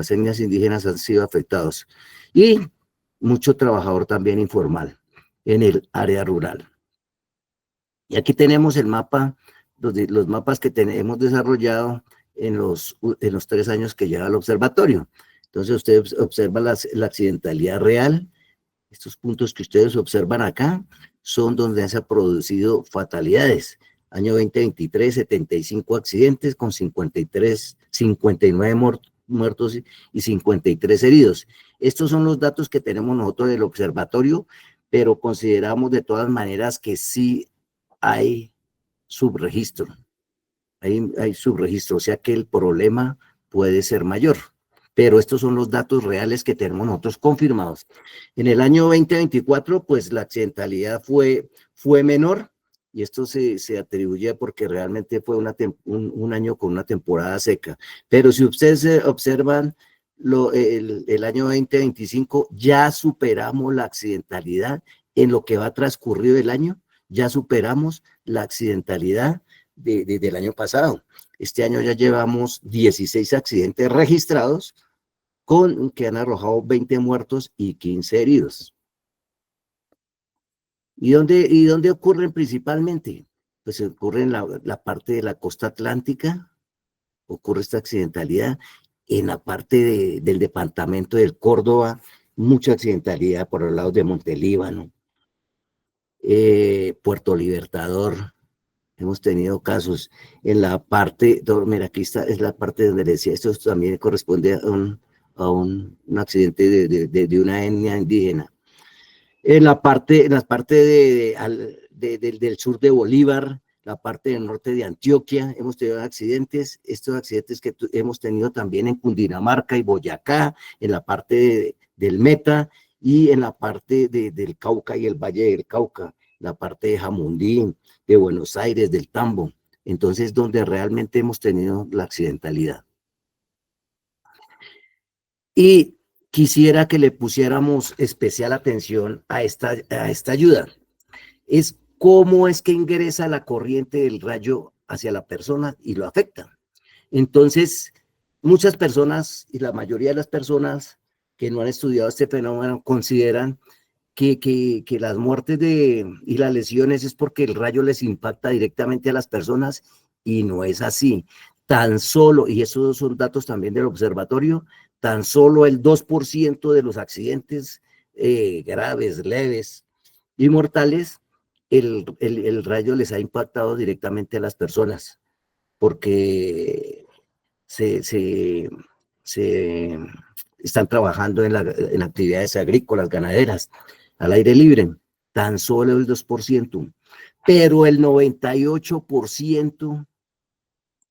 etnias indígenas han sido afectados. Y mucho trabajador también informal en el área rural. Y aquí tenemos el mapa, los mapas que hemos desarrollado en los 3 años que lleva el observatorio. Entonces, ustedes observan la accidentalidad real. Estos puntos que ustedes observan acá son donde se han producido fatalidades. Año 2023, 75 accidentes con 59 muertos y 53 heridos. Estos son los datos que tenemos nosotros del observatorio, pero consideramos de todas maneras que sí hay subregistro. Hay subregistro, o sea que el problema puede ser mayor, pero estos son los datos reales que tenemos nosotros confirmados. En el año 2024, pues la accidentalidad fue menor, y esto se atribuye porque realmente fue un año con una temporada seca. Pero si ustedes observan el año 2025, ya superamos la accidentalidad en lo que va transcurrido el año, ya superamos la accidentalidad del año pasado. Este año ya llevamos 16 accidentes registrados que han arrojado 20 muertos y 15 heridos. ¿Y dónde ocurren principalmente? Pues ocurre en la parte de la costa atlántica, ocurre esta accidentalidad. En la parte del departamento del Córdoba, mucha accidentalidad por los lados de Montelíbano, Puerto Libertador. Hemos tenido casos en la parte, mira, aquí está, es la parte donde decía, esto también corresponde a un accidente de una etnia indígena. En la parte del sur de Bolívar, la parte del norte de Antioquia, hemos tenido accidentes, estos accidentes que hemos tenido también en Cundinamarca y Boyacá, en la parte del Meta y en la parte del Cauca y el Valle del Cauca, la parte de Jamundí, de Buenos Aires, del Tambo. Entonces, donde realmente hemos tenido la accidentalidad. Y quisiera que le pusiéramos especial atención a esta ayuda. Es cómo es que ingresa la corriente del rayo hacia la persona y lo afecta. Entonces, muchas personas, y la mayoría de las personas que no han estudiado este fenómeno, consideran que las muertes y las lesiones es porque el rayo les impacta directamente a las personas, y no es así. Tan solo, y esos son datos también del observatorio, tan solo el 2% de los accidentes graves, leves y mortales, el rayo les ha impactado directamente a las personas, porque se están trabajando en actividades agrícolas, ganaderas, al aire libre, tan solo el 2%, pero el 98%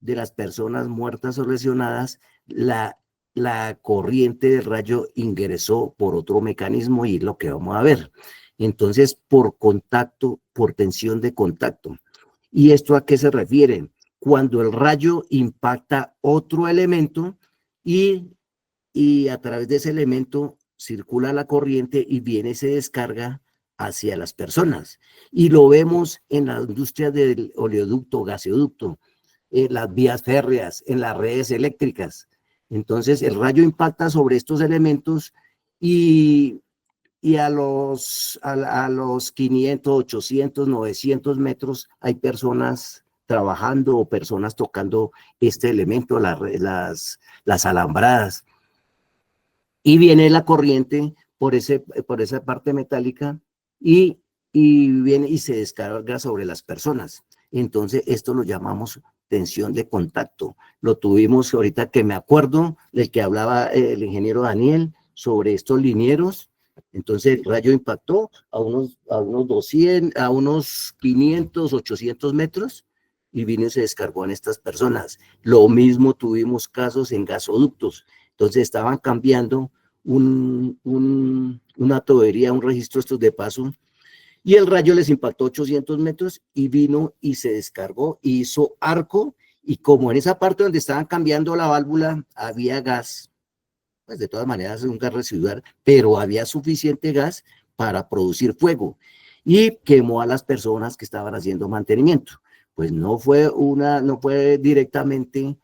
de las personas muertas o lesionadas, la corriente del rayo ingresó por otro mecanismo y es lo que vamos a ver. Entonces, por contacto, por tensión de contacto. ¿Y esto a qué se refiere? Cuando el rayo impacta otro elemento y a través de ese elemento circula la corriente y viene y se descarga hacia las personas. Y lo vemos en la industria del oleoducto, gaseoducto, en las vías férreas, en las redes eléctricas. Entonces el rayo impacta sobre estos elementos y a los 500, 800, 900 metros hay personas trabajando o personas tocando este elemento, las alambradas. Y viene la corriente por esa parte metálica y viene y se descarga sobre las personas. Entonces, esto lo llamamos tensión de contacto. Lo tuvimos ahorita que me acuerdo del que hablaba el ingeniero Daniel sobre estos linieros. Entonces, el rayo impactó a unos 200, a unos 500, 800 metros y vino y se descargó en estas personas. Lo mismo tuvimos casos en gasoductos. Entonces estaban cambiando una tubería, un registro estos de paso, y el rayo les impactó 800 metros y vino y se descargó, y hizo arco, y como en esa parte donde estaban cambiando la válvula había gas, pues de todas maneras es un gas residual, pero había suficiente gas para producir fuego, y quemó a las personas que estaban haciendo mantenimiento. Pues no fue directamente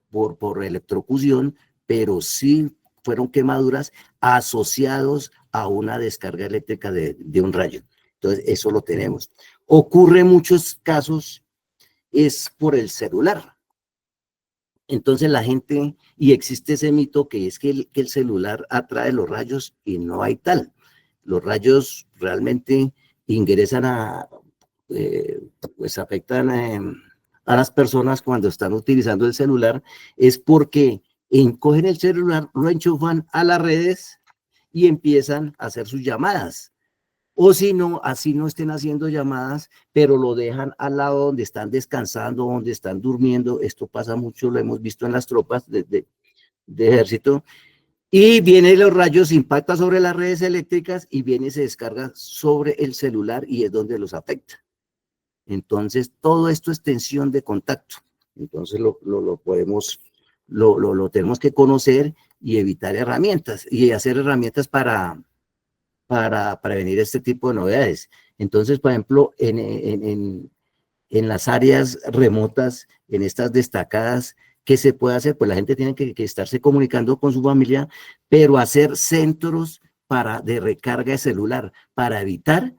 por electrocución, pero sí fueron quemaduras asociados a una descarga eléctrica de un rayo. Entonces, eso lo tenemos. Ocurre en muchos casos, es por el celular. Entonces la gente, y existe ese mito que es que el celular atrae los rayos y no hay tal. Los rayos realmente ingresan pues afectan a las personas cuando están utilizando el celular, es porque cogen el celular, lo enchufan a las redes y empiezan a hacer sus llamadas. O si no, así no estén haciendo llamadas, pero lo dejan al lado donde están descansando, donde están durmiendo. Esto pasa mucho, lo hemos visto en las tropas de ejército. Y vienen los rayos, impacta sobre las redes eléctricas y viene y se descarga sobre el celular y es donde los afecta. Entonces, todo esto es tensión de contacto. Entonces, lo tenemos que conocer y evitar herramientas y hacer herramientas para prevenir este tipo de novedades. Entonces, por ejemplo, en las áreas remotas, en estas destacadas, ¿qué se puede hacer? Pues la gente tiene que estarse comunicando con su familia, pero hacer centros de recarga de celular para evitar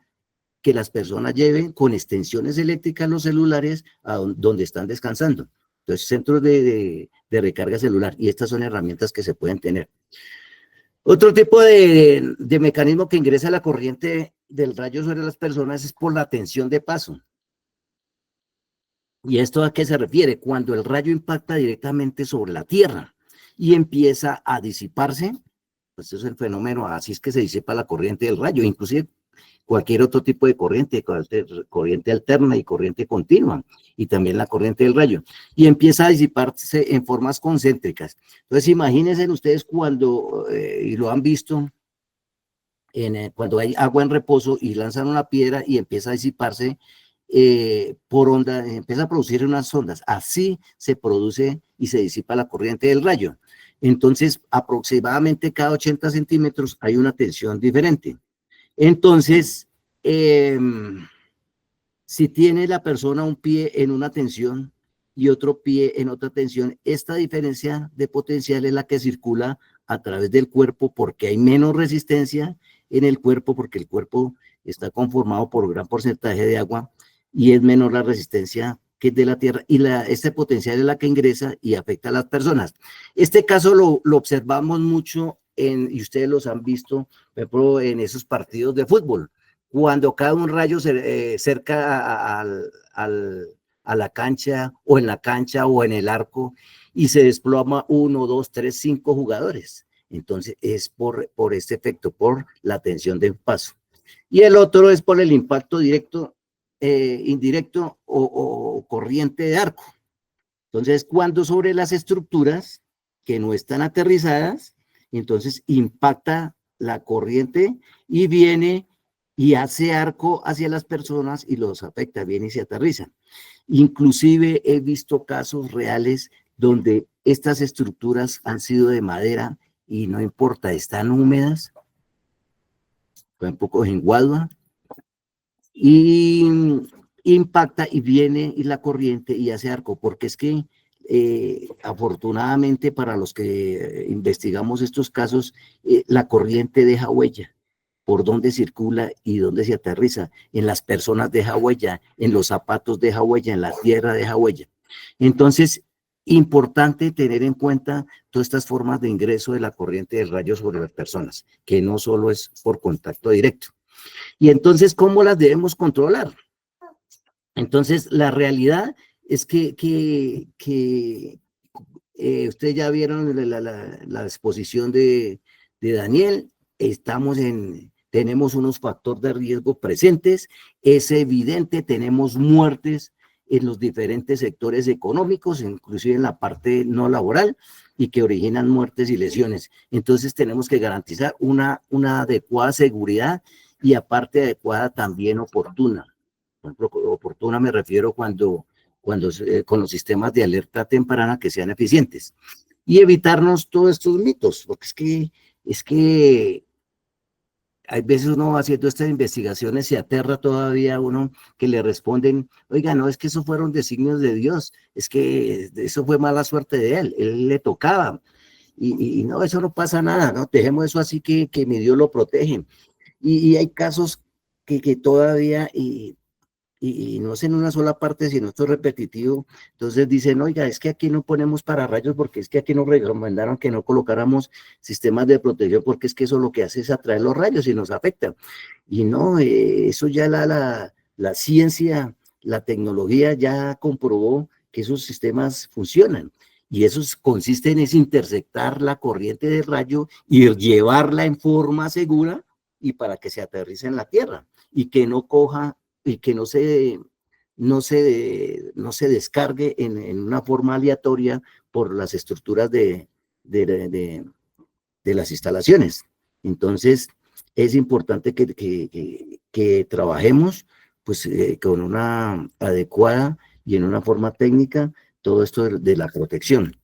que las personas lleven con extensiones eléctricas los celulares a donde están descansando. Entonces, centros de recarga celular, y estas son herramientas que se pueden tener. Otro tipo de mecanismo que ingresa la corriente del rayo sobre las personas es por la tensión de paso. ¿Y esto a qué se refiere? Cuando el rayo impacta directamente sobre la Tierra y empieza a disiparse, pues eso es el fenómeno, así es que se disipa la corriente del rayo, inclusive cualquier otro tipo de corriente alterna y corriente continua, y también la corriente del rayo, y empieza a disiparse en formas concéntricas. Entonces, imagínense ustedes cuando, y lo han visto, cuando hay agua en reposo y lanzan una piedra y empieza a disiparse por onda, empieza a producir unas ondas. Así se produce y se disipa la corriente del rayo. Entonces, aproximadamente cada 80 centímetros hay una tensión diferente. Entonces, si tiene la persona un pie en una tensión y otro pie en otra tensión, esta diferencia de potencial es la que circula a través del cuerpo porque hay menos resistencia en el cuerpo, porque el cuerpo está conformado por un gran porcentaje de agua y es menor la resistencia que es de la tierra, y este potencial es la que ingresa y afecta a las personas. Este caso lo observamos mucho y ustedes los han visto, por ejemplo, en esos partidos de fútbol, cuando cae un rayo cerca a la cancha, o en la cancha, o en el arco, y se desploma 1, 2, 3, 5 jugadores. Entonces es por este efecto, por la tensión de paso. Y el otro es por el impacto directo, indirecto o corriente de arco. Entonces, cuando sobre las estructuras que no están aterrizadas, entonces impacta la corriente y viene y hace arco hacia las personas y los afecta, viene y se aterriza. Inclusive he visto casos reales donde estas estructuras han sido de madera y no importa, están húmedas, un poco en Guadua, y impacta y viene y la corriente y hace arco, porque es que afortunadamente para los que investigamos estos casos, la corriente deja huella por dónde circula y dónde se aterriza. En las personas deja huella, en los zapatos deja huella, en la tierra deja huella. Entonces, importante tener en cuenta todas estas formas de ingreso de la corriente del rayo sobre las personas, que no solo es por contacto directo. Y entonces, ¿cómo las debemos controlar? Entonces, la realidad es que ustedes ya vieron la exposición de Daniel, tenemos unos factores de riesgo presentes, es evidente, tenemos muertes en los diferentes sectores económicos, inclusive en la parte no laboral, y que originan muertes y lesiones. Entonces tenemos que garantizar una adecuada seguridad y aparte adecuada también oportuna. Por ejemplo, oportuna me refiero cuando con los sistemas de alerta temprana que sean eficientes. Y evitarnos todos estos mitos, porque es que hay veces uno haciendo estas investigaciones se aterra todavía a uno que le responden, oiga, no, es que esos fueron designios de Dios, es que eso fue mala suerte de él le tocaba. Y no, eso no pasa nada, ¿no? Dejemos eso así que mi Dios lo protege. Y hay casos que todavía, y no es en una sola parte, sino esto es repetitivo, entonces dicen, oiga, es que aquí no ponemos pararrayos porque es que aquí nos recomendaron que no colocáramos sistemas de protección porque es que eso lo que hace es atraer los rayos y nos afecta. Y no, eso ya la ciencia, la tecnología ya comprobó que esos sistemas funcionan. Y eso consiste en interceptar la corriente de rayo y llevarla en forma segura y para que se aterrice en la Tierra y que no coja y que no se descargue en una forma aleatoria por las estructuras de las instalaciones. Entonces, es importante que trabajemos pues, con una adecuada y en una forma técnica todo esto de la protección.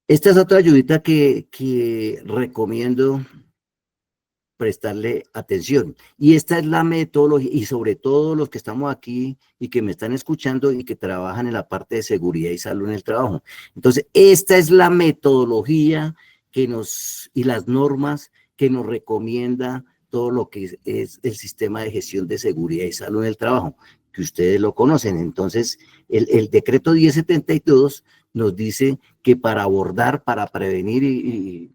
Esta es otra ayudita que recomiendo prestarle atención. Y esta es la metodología, y sobre todo los que estamos aquí y que me están escuchando y que trabajan en la parte de seguridad y salud en el trabajo. Entonces, esta es la metodología y las normas que nos recomienda todo lo que es el sistema de gestión de seguridad y salud en el trabajo, que ustedes lo conocen. Entonces, el decreto 1072 nos dice que para abordar, para prevenir y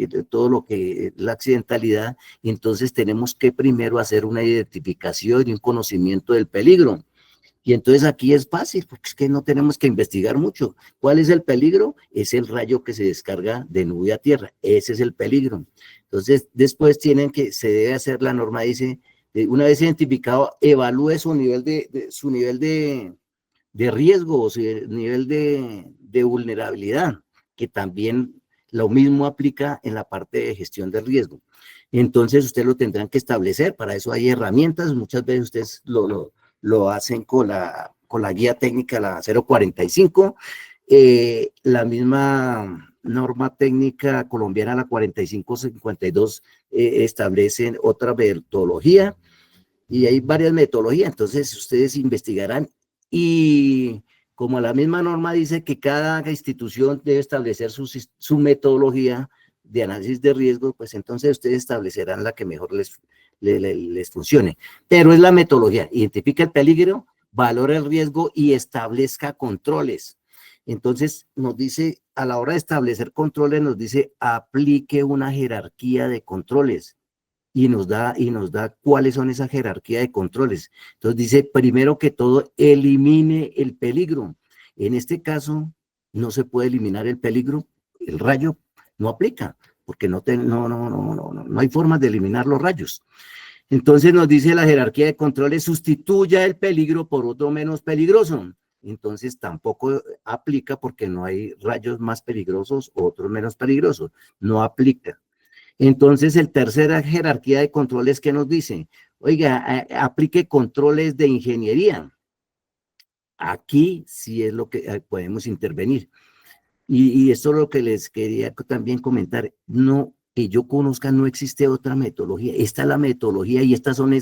de todo lo que es la accidentalidad, entonces tenemos que primero hacer una identificación y un conocimiento del peligro. Y entonces aquí es fácil, porque es que no tenemos que investigar mucho. ¿Cuál es el peligro? Es el rayo que se descarga de nube a tierra. Ese es el peligro. Entonces, después se debe hacer la norma, dice, una vez identificado, evalúe su nivel de riesgo o su nivel de vulnerabilidad, que también lo mismo aplica en la parte de gestión de riesgo. Entonces, ustedes lo tendrán que establecer. Para eso hay herramientas. Muchas veces ustedes lo hacen con la guía técnica, la 045. La misma norma técnica colombiana, la 4552, establecen otra metodología. Y hay varias metodologías. Entonces, ustedes investigarán y como la misma norma dice que cada institución debe establecer su metodología de análisis de riesgo, pues entonces ustedes establecerán la que mejor les funcione. Pero es la metodología, identifica el peligro, valora el riesgo y establezca controles. Entonces nos dice, a la hora de establecer controles, nos dice, aplique una jerarquía de controles. Y nos da cuáles son esa jerarquía de controles. Entonces dice, primero que todo, elimine el peligro. En este caso, no se puede eliminar el peligro, el rayo no aplica, porque no hay formas de eliminar los rayos. Entonces nos dice la jerarquía de controles, sustituya el peligro por otro menos peligroso. entonces tampoco aplica porque no hay rayos más peligrosos o otros menos peligrosos, no aplica. Entonces, el tercera jerarquía de controles que nos dice, oiga, aplique controles de ingeniería. Aquí sí es lo que podemos intervenir. Y esto es lo que les quería también comentar. No, que yo conozca, no existe otra metodología. Esta es la metodología y estas son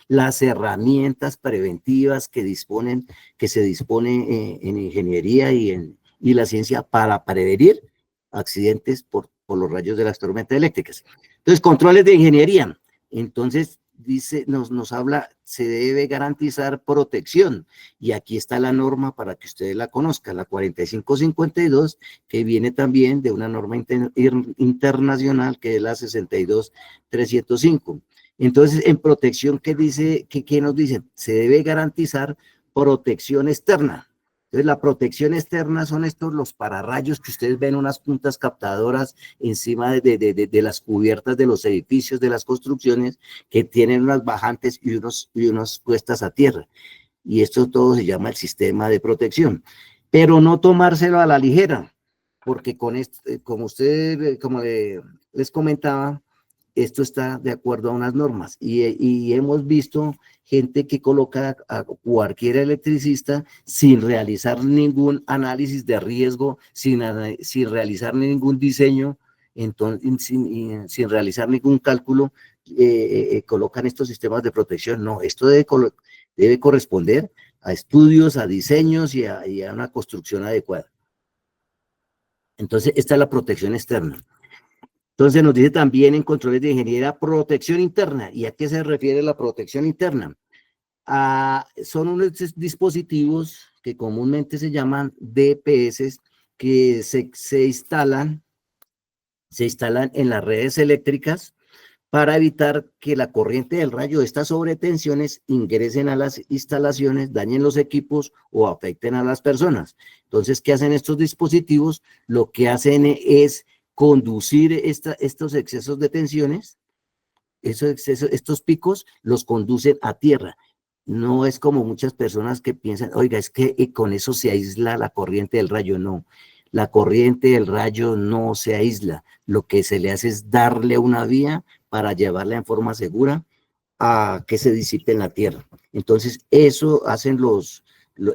las herramientas preventivas que se dispone en ingeniería y la ciencia para prevenir accidentes por los rayos de las tormentas eléctricas. Entonces, controles de ingeniería. Entonces, dice, nos habla, se debe garantizar protección. Y aquí está la norma para que ustedes la conozcan, la 4552, que viene también de una norma internacional que es la 62305. Entonces, en protección, ¿qué dice? ¿Qué nos dicen? Se debe garantizar protección externa. Entonces, la protección externa son estos los pararrayos que ustedes ven, unas puntas captadoras encima de las cubiertas de los edificios, de las construcciones, que tienen unas bajantes y unas puestas a tierra. Y esto todo se llama el sistema de protección. Pero no tomárselo a la ligera, porque con esto, como les comentaba, esto está de acuerdo a unas normas. Y hemos visto gente que coloca a cualquier electricista sin realizar ningún análisis de riesgo, sin realizar ningún diseño, entonces, sin realizar ningún cálculo, colocan estos sistemas de protección. No, esto debe corresponder a estudios, a diseños y a una construcción adecuada. Entonces, esta es la protección externa. Entonces nos dice también en controles de ingeniería protección interna. ¿Y a qué se refiere la protección interna? Son unos dispositivos que comúnmente se llaman DPS, que se instalan en las redes eléctricas para evitar que la corriente del rayo de estas sobretensiones ingresen a las instalaciones, dañen los equipos o afecten a las personas. Entonces, ¿qué hacen estos dispositivos? Lo que hacen es conducir estos excesos de tensiones, estos picos, los conducen a tierra. No es como muchas personas que piensan, oiga, es que con eso se aísla la corriente del rayo. No, la corriente del rayo no se aísla. Lo que se le hace es darle una vía para llevarla en forma segura a que se disipe en la tierra. Entonces, eso hacen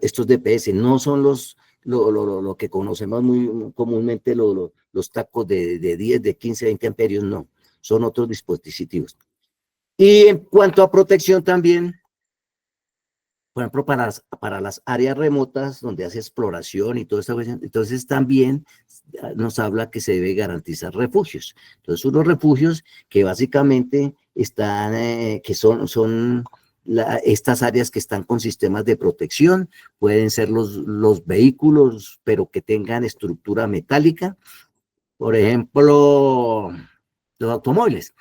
estos DPS, no son lo que conocemos muy comúnmente, los tacos de 10, de 15, 20 amperios, no, son otros dispositivos. Y en cuanto a protección también, por ejemplo, para las áreas remotas donde hace exploración y todo esto, entonces también nos habla que se debe garantizar refugios. Entonces, unos refugios que básicamente están, que son estas áreas que están con sistemas de protección, pueden ser los vehículos, pero que tengan estructura metálica, por ejemplo, los automóviles,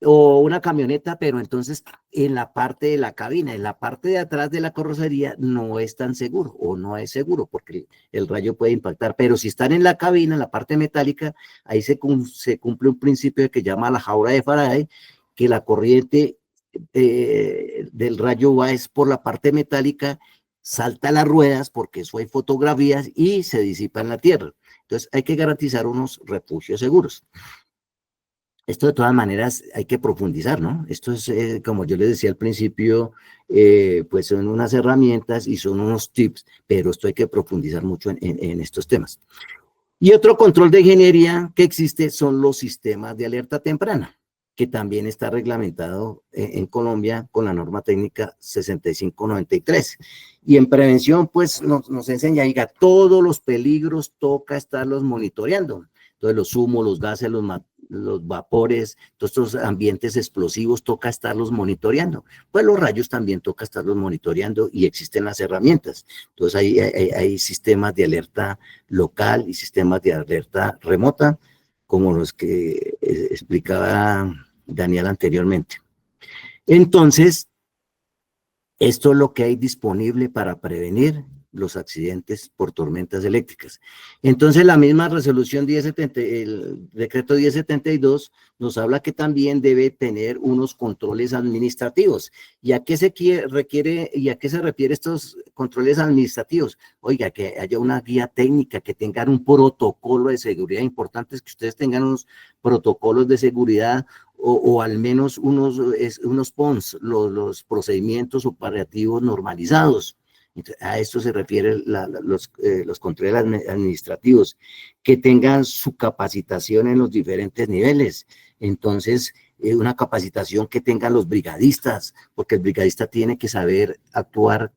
o una camioneta, pero entonces en la parte de la cabina, en la parte de atrás de la carrocería, no es tan seguro, o no es seguro, porque el rayo puede impactar, pero si están en la cabina, en la parte metálica, ahí se cumple un principio que llama la jaula de Faraday, que la corriente del rayo va es por la parte metálica, salta las ruedas, porque eso hay fotografías, y se disipa en la tierra. Entonces hay que garantizar unos refugios seguros. Esto de todas maneras hay que profundizar, ¿no? Esto es, como yo les decía al principio, pues son unas herramientas y son unos tips, pero esto hay que profundizar mucho en estos temas. Y otro control de ingeniería que existe son los sistemas de alerta temprana, que también está reglamentado en Colombia con la norma técnica 6593. Y en prevención, pues nos enseña, diga, todos los peligros toca estarlos monitoreando. Entonces los humos, los gases, los vapores, todos estos ambientes explosivos toca estarlos monitoreando. Pues los rayos también toca estarlos monitoreando y existen las herramientas. Entonces hay sistemas de alerta local y sistemas de alerta remota, como los que explicaba Daniel anteriormente. Entonces, esto es lo que hay disponible para prevenir los accidentes por tormentas eléctricas. Entonces, la misma resolución 1070, el decreto 1072, nos habla que también debe tener unos controles administrativos. ¿Y a qué se requiere y a qué se refiere estos controles administrativos? Oiga, que haya una guía técnica, que tengan un protocolo de seguridad. Importante es que ustedes tengan unos protocolos de seguridad o al menos unos PONS, los procedimientos operativos normalizados. Entonces, a esto se refiere los controles administrativos, que tengan su capacitación en los diferentes niveles. Entonces, una capacitación que tengan los brigadistas, porque el brigadista tiene que saber actuar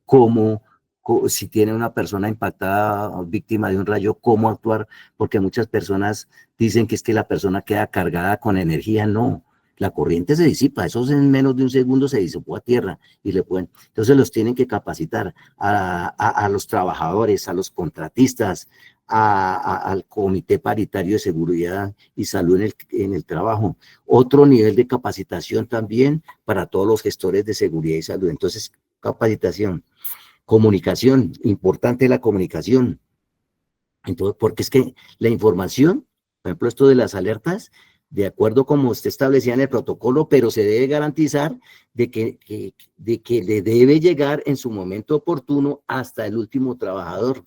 si tiene una persona impactada o víctima de un rayo, cómo actuar, porque muchas personas dicen que es que la persona queda cargada con energía. No, la corriente se disipa, eso en menos de un segundo se disipó a tierra y le pueden, entonces los tienen que capacitar a los trabajadores, a los contratistas, al Comité Paritario de Seguridad y Salud en el trabajo. Otro nivel de capacitación también para todos los gestores de seguridad y salud. Entonces, capacitación. Comunicación, importante la comunicación. Entonces, porque es que la información, por ejemplo, esto de las alertas, de acuerdo como usted establecía en el protocolo, pero se debe garantizar de que le debe llegar en su momento oportuno hasta el último trabajador.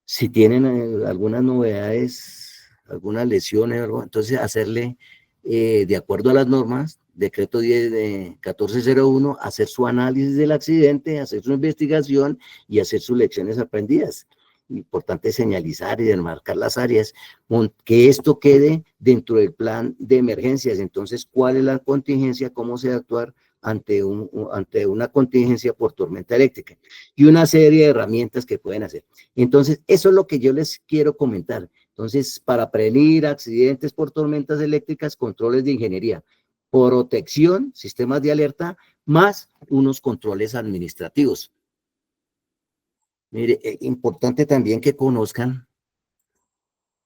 Si tienen algunas novedades, algunas lesiones, entonces hacerle, de acuerdo a las normas, decreto 10 de 1401, hacer su análisis del accidente, hacer su investigación y hacer sus lecciones aprendidas. Importante señalizar y demarcar las áreas, que esto quede dentro del plan de emergencias. Entonces, ¿cuál es la contingencia? ¿Cómo se debe actuar ante una contingencia por tormenta eléctrica? Y una serie de herramientas que pueden hacer. Entonces, eso es lo que yo les quiero comentar. Entonces, para prevenir accidentes por tormentas eléctricas, controles de ingeniería, protección, sistemas de alerta, más unos controles administrativos. Mire, importante también que conozcan,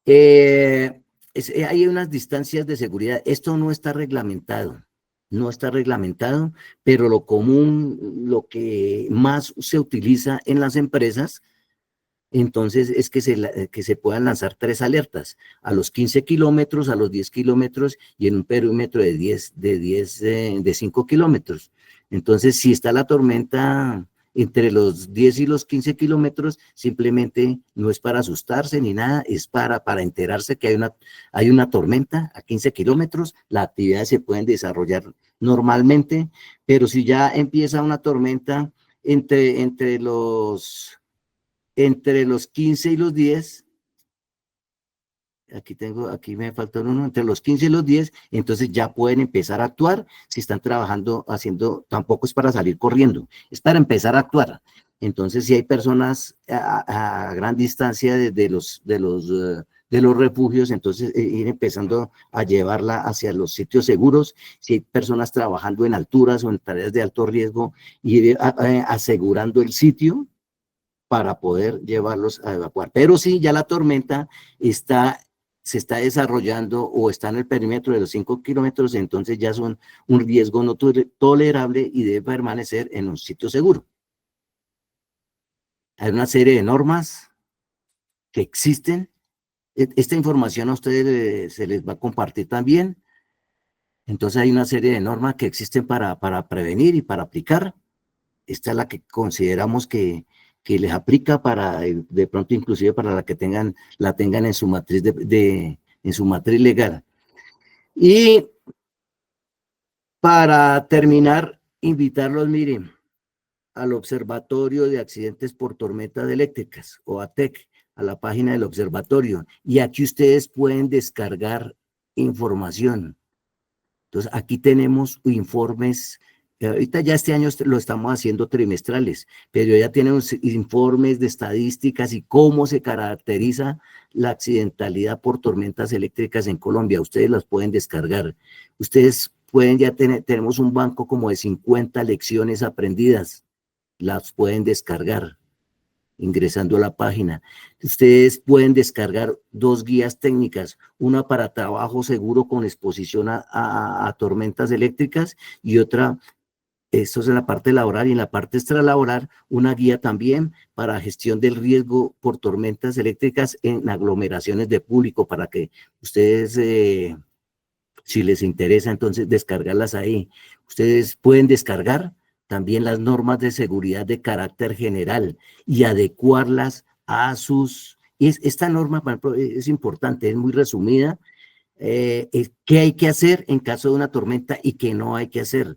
hay unas distancias de seguridad. Esto no está reglamentado, pero lo común, lo que más se utiliza en las empresas, entonces es que se puedan lanzar 3 alertas, a los 15 kilómetros, a los 10 kilómetros y en un perímetro de 5 kilómetros. Entonces, si está la tormenta entre los 10 y los 15 kilómetros, simplemente no es para asustarse ni nada, es para enterarse que hay una tormenta a 15 kilómetros, las actividades se pueden desarrollar normalmente, pero si ya empieza una tormenta entre los 15 y los 10, aquí me faltó uno, entre los 15 y los 10, entonces ya pueden empezar a actuar. Si están trabajando, tampoco es para salir corriendo, es para empezar a actuar. Entonces, si hay personas a gran distancia de los refugios, entonces ir empezando a llevarla hacia los sitios seguros. Si hay personas trabajando en alturas o en tareas de alto riesgo, ir asegurando el sitio para poder llevarlos a evacuar. Pero si ya la tormenta se está desarrollando o está en el perímetro de los 5 kilómetros, entonces ya son un riesgo no tolerable y debe permanecer en un sitio seguro. Hay una serie de normas que existen. Esta información a ustedes se les va a compartir también. Entonces hay una serie de normas que existen para prevenir y para aplicar. Esta es la que consideramos que les aplica para, de pronto inclusive para la tengan en su matriz en su matriz legal. Y para terminar, invitarlos, miren, al Observatorio de Accidentes por Tormentas Eléctricas, o ATEC, a la página del observatorio, y aquí ustedes pueden descargar información. Entonces, aquí tenemos informes. Ahorita ya este año lo estamos haciendo trimestrales, pero ya tenemos informes de estadísticas y cómo se caracteriza la accidentalidad por tormentas eléctricas en Colombia. Ustedes las pueden descargar. Ustedes pueden tenemos un banco como de 50 lecciones aprendidas. Las pueden descargar ingresando a la página. Ustedes pueden descargar 2 guías técnicas, una para trabajo seguro con exposición a tormentas eléctricas y otra Esto es en la parte laboral, y en la parte extralaboral, una guía también para gestión del riesgo por tormentas eléctricas en aglomeraciones de público, para que ustedes, si les interesa, entonces descargarlas ahí. Ustedes pueden descargar también las normas de seguridad de carácter general y adecuarlas a sus... Esta norma, por ejemplo, es importante, es muy resumida. ¿Qué hay que hacer en caso de una tormenta y qué no hay que hacer?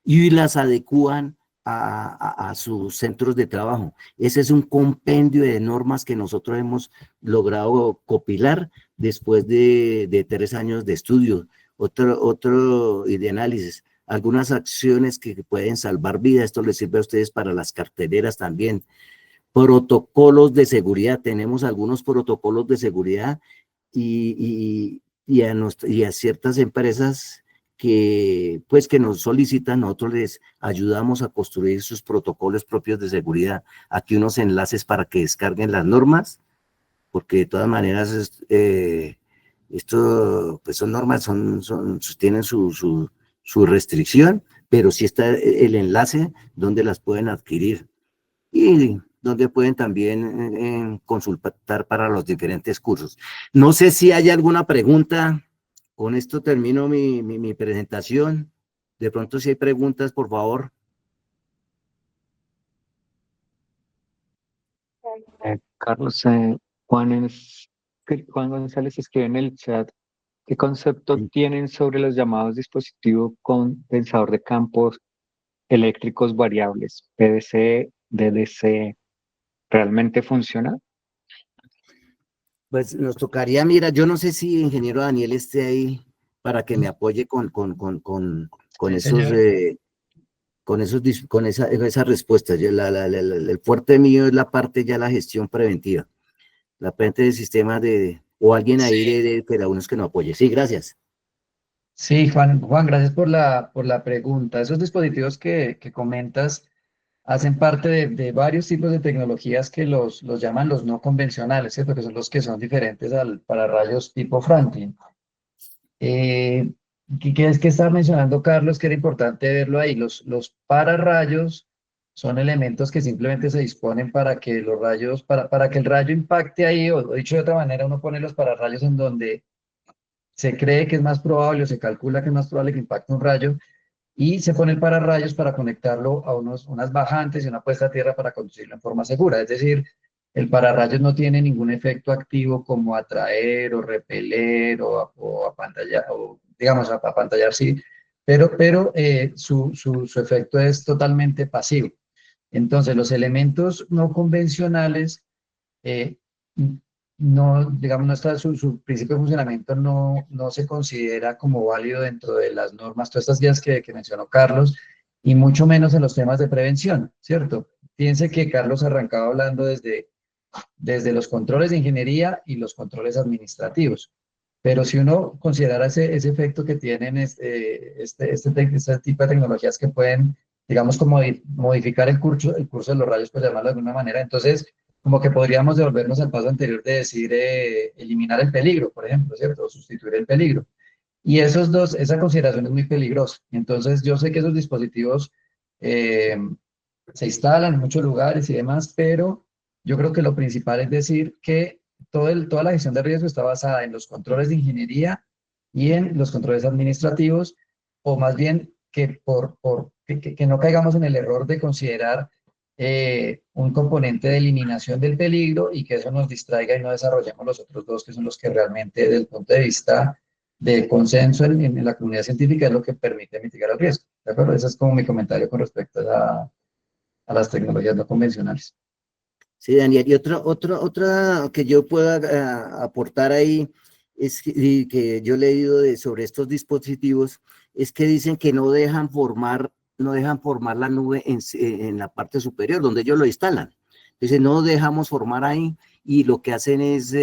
Y las adecúan a sus centros de trabajo. Ese es un compendio de normas que nosotros hemos logrado copilar después de 3 años de estudio, otro y de análisis. Algunas acciones que pueden salvar vidas, esto les sirve a ustedes para las carteleras también. Protocolos de seguridad, tenemos algunos protocolos de seguridad y a ciertas empresas que nos solicitan, nosotros les ayudamos a construir sus protocolos propios de seguridad. Aquí unos enlaces para que descarguen las normas, porque de todas maneras esto pues son normas, tienen su restricción, pero sí está el enlace donde las pueden adquirir y donde pueden también consultar para los diferentes cursos. No sé si hay alguna pregunta. Con esto termino mi presentación. De pronto, si hay preguntas, por favor. Carlos, Juan González escribe en el chat, ¿qué concepto tienen sobre los llamados dispositivos con pensador de campos eléctricos variables, PDC, DDC? ¿Realmente funciona? Pues nos tocaría, mira, yo no sé si ingeniero Daniel esté ahí para que me apoye con Sí, esos, señor. con esa respuesta. El fuerte mío es la parte ya la gestión preventiva, la parte del sistema o alguien ahí de unos que nos apoye. Sí, gracias. Sí, Juan, gracias por la pregunta. Esos dispositivos que comentas hacen parte de varios tipos de tecnologías que los llaman los no convencionales, ¿cierto? Que son los que son diferentes al pararrayos tipo Franklin. Eh, ¿Qué es que estaba mencionando Carlos? Que era importante verlo ahí. Los pararrayos son elementos que simplemente se disponen para que los rayos, para que el rayo impacte ahí, o dicho de otra manera, uno pone los pararrayos en donde se cree que es más probable o se calcula que es más probable que impacte un rayo, y se pone el pararrayos para conectarlo a unas bajantes y una puesta a tierra para conducirlo en forma segura. Es decir, el pararrayos no tiene ningún efecto activo como atraer o repeler o apantallar, o digamos, apantallar sí, pero su efecto es totalmente pasivo. Entonces, los elementos no convencionales eh, no, digamos, su principio de funcionamiento no se considera como válido dentro de las normas, todas estas guías que mencionó Carlos, y mucho menos en los temas de prevención, ¿cierto? Fíjense que Carlos arrancaba hablando desde los controles de ingeniería y los controles administrativos. Pero si uno considera ese efecto que tienen este tipo de tecnologías que pueden, digamos, como modificar el curso de los rayos, por llamarlo de alguna manera, entonces como que podríamos devolvernos al paso anterior de decir eliminar el peligro, por ejemplo, ¿cierto? O sustituir el peligro. Y esa consideración es muy peligrosa. Entonces yo sé que esos dispositivos eh, se instalan en muchos lugares y demás, pero yo creo que lo principal es decir que toda la gestión de riesgo está basada en los controles de ingeniería y en los controles administrativos, o más bien que no caigamos en el error de considerar un componente de eliminación del peligro y que eso nos distraiga y no desarrollemos los otros dos, que son los que realmente, desde el punto de vista de consenso en la comunidad científica, es lo que permite mitigar el riesgo. ¿De acuerdo? Ese es como mi comentario con respecto a las tecnologías no convencionales. Sí, Daniel, y otra que yo pueda aportar ahí es que yo he leído sobre estos dispositivos, es que dicen que no dejan formar la nube en la parte superior, donde ellos lo instalan. Entonces no dejamos formar ahí, y lo que hacen es,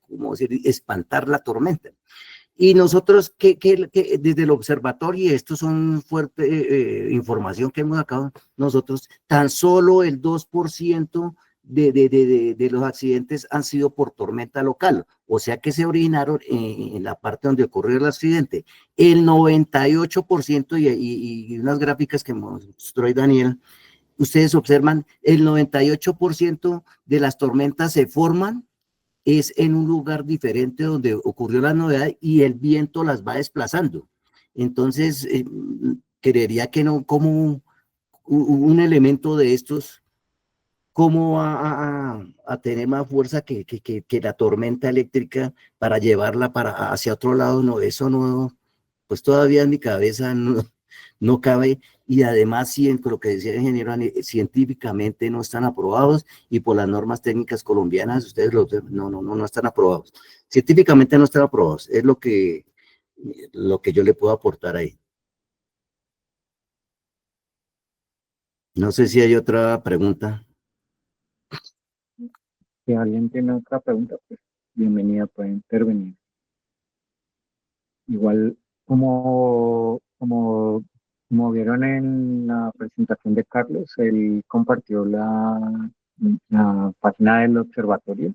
como decir, espantar la tormenta. Y nosotros, desde el observatorio, y esto son fuerte información que hemos sacado nosotros, tan solo el 2% de los accidentes han sido por tormenta local, o sea que se originaron en la parte donde ocurrió el accidente. El 98%, y unas gráficas que mostró ahí Daniel, ustedes observan, el 98% de las tormentas se forman es en un lugar diferente donde ocurrió la novedad y el viento las va desplazando. Entonces, creería que no, como un elemento de estos, ¿cómo va a tener más fuerza que la tormenta eléctrica para llevarla hacia otro lado? No, eso no, pues todavía en mi cabeza no cabe. Y además, lo que decía el ingeniero, científicamente no están aprobados y por las normas técnicas colombianas, ustedes no están aprobados. Científicamente no están aprobados, es lo que yo le puedo aportar ahí. No sé si hay otra pregunta. Si alguien tiene otra pregunta, pues bienvenida, puede intervenir. Igual, como vieron en la presentación de Carlos, él compartió la página del observatorio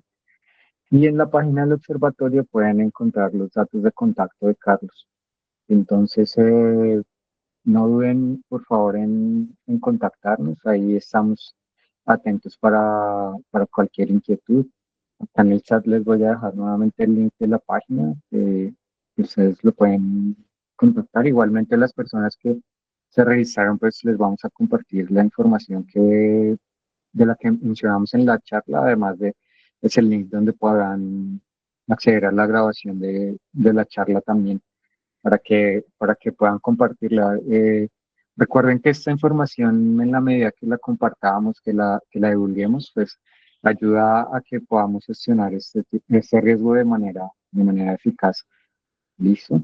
y en la página del observatorio pueden encontrar los datos de contacto de Carlos. Entonces, no duden, por favor, en contactarnos. Ahí estamos atentos para cualquier inquietud. Acá en el chat les voy a dejar nuevamente el link de la página, que ustedes lo pueden contactar. Igualmente las personas que se registraron, pues les vamos a compartir la información de la que mencionamos en la charla, además de es el link donde podrán acceder a la grabación de la charla también para que puedan compartirla. Recuerden que esta información, en la medida que la compartamos, que la divulguemos, pues ayuda a que podamos gestionar este riesgo de manera eficaz. ¿Listo?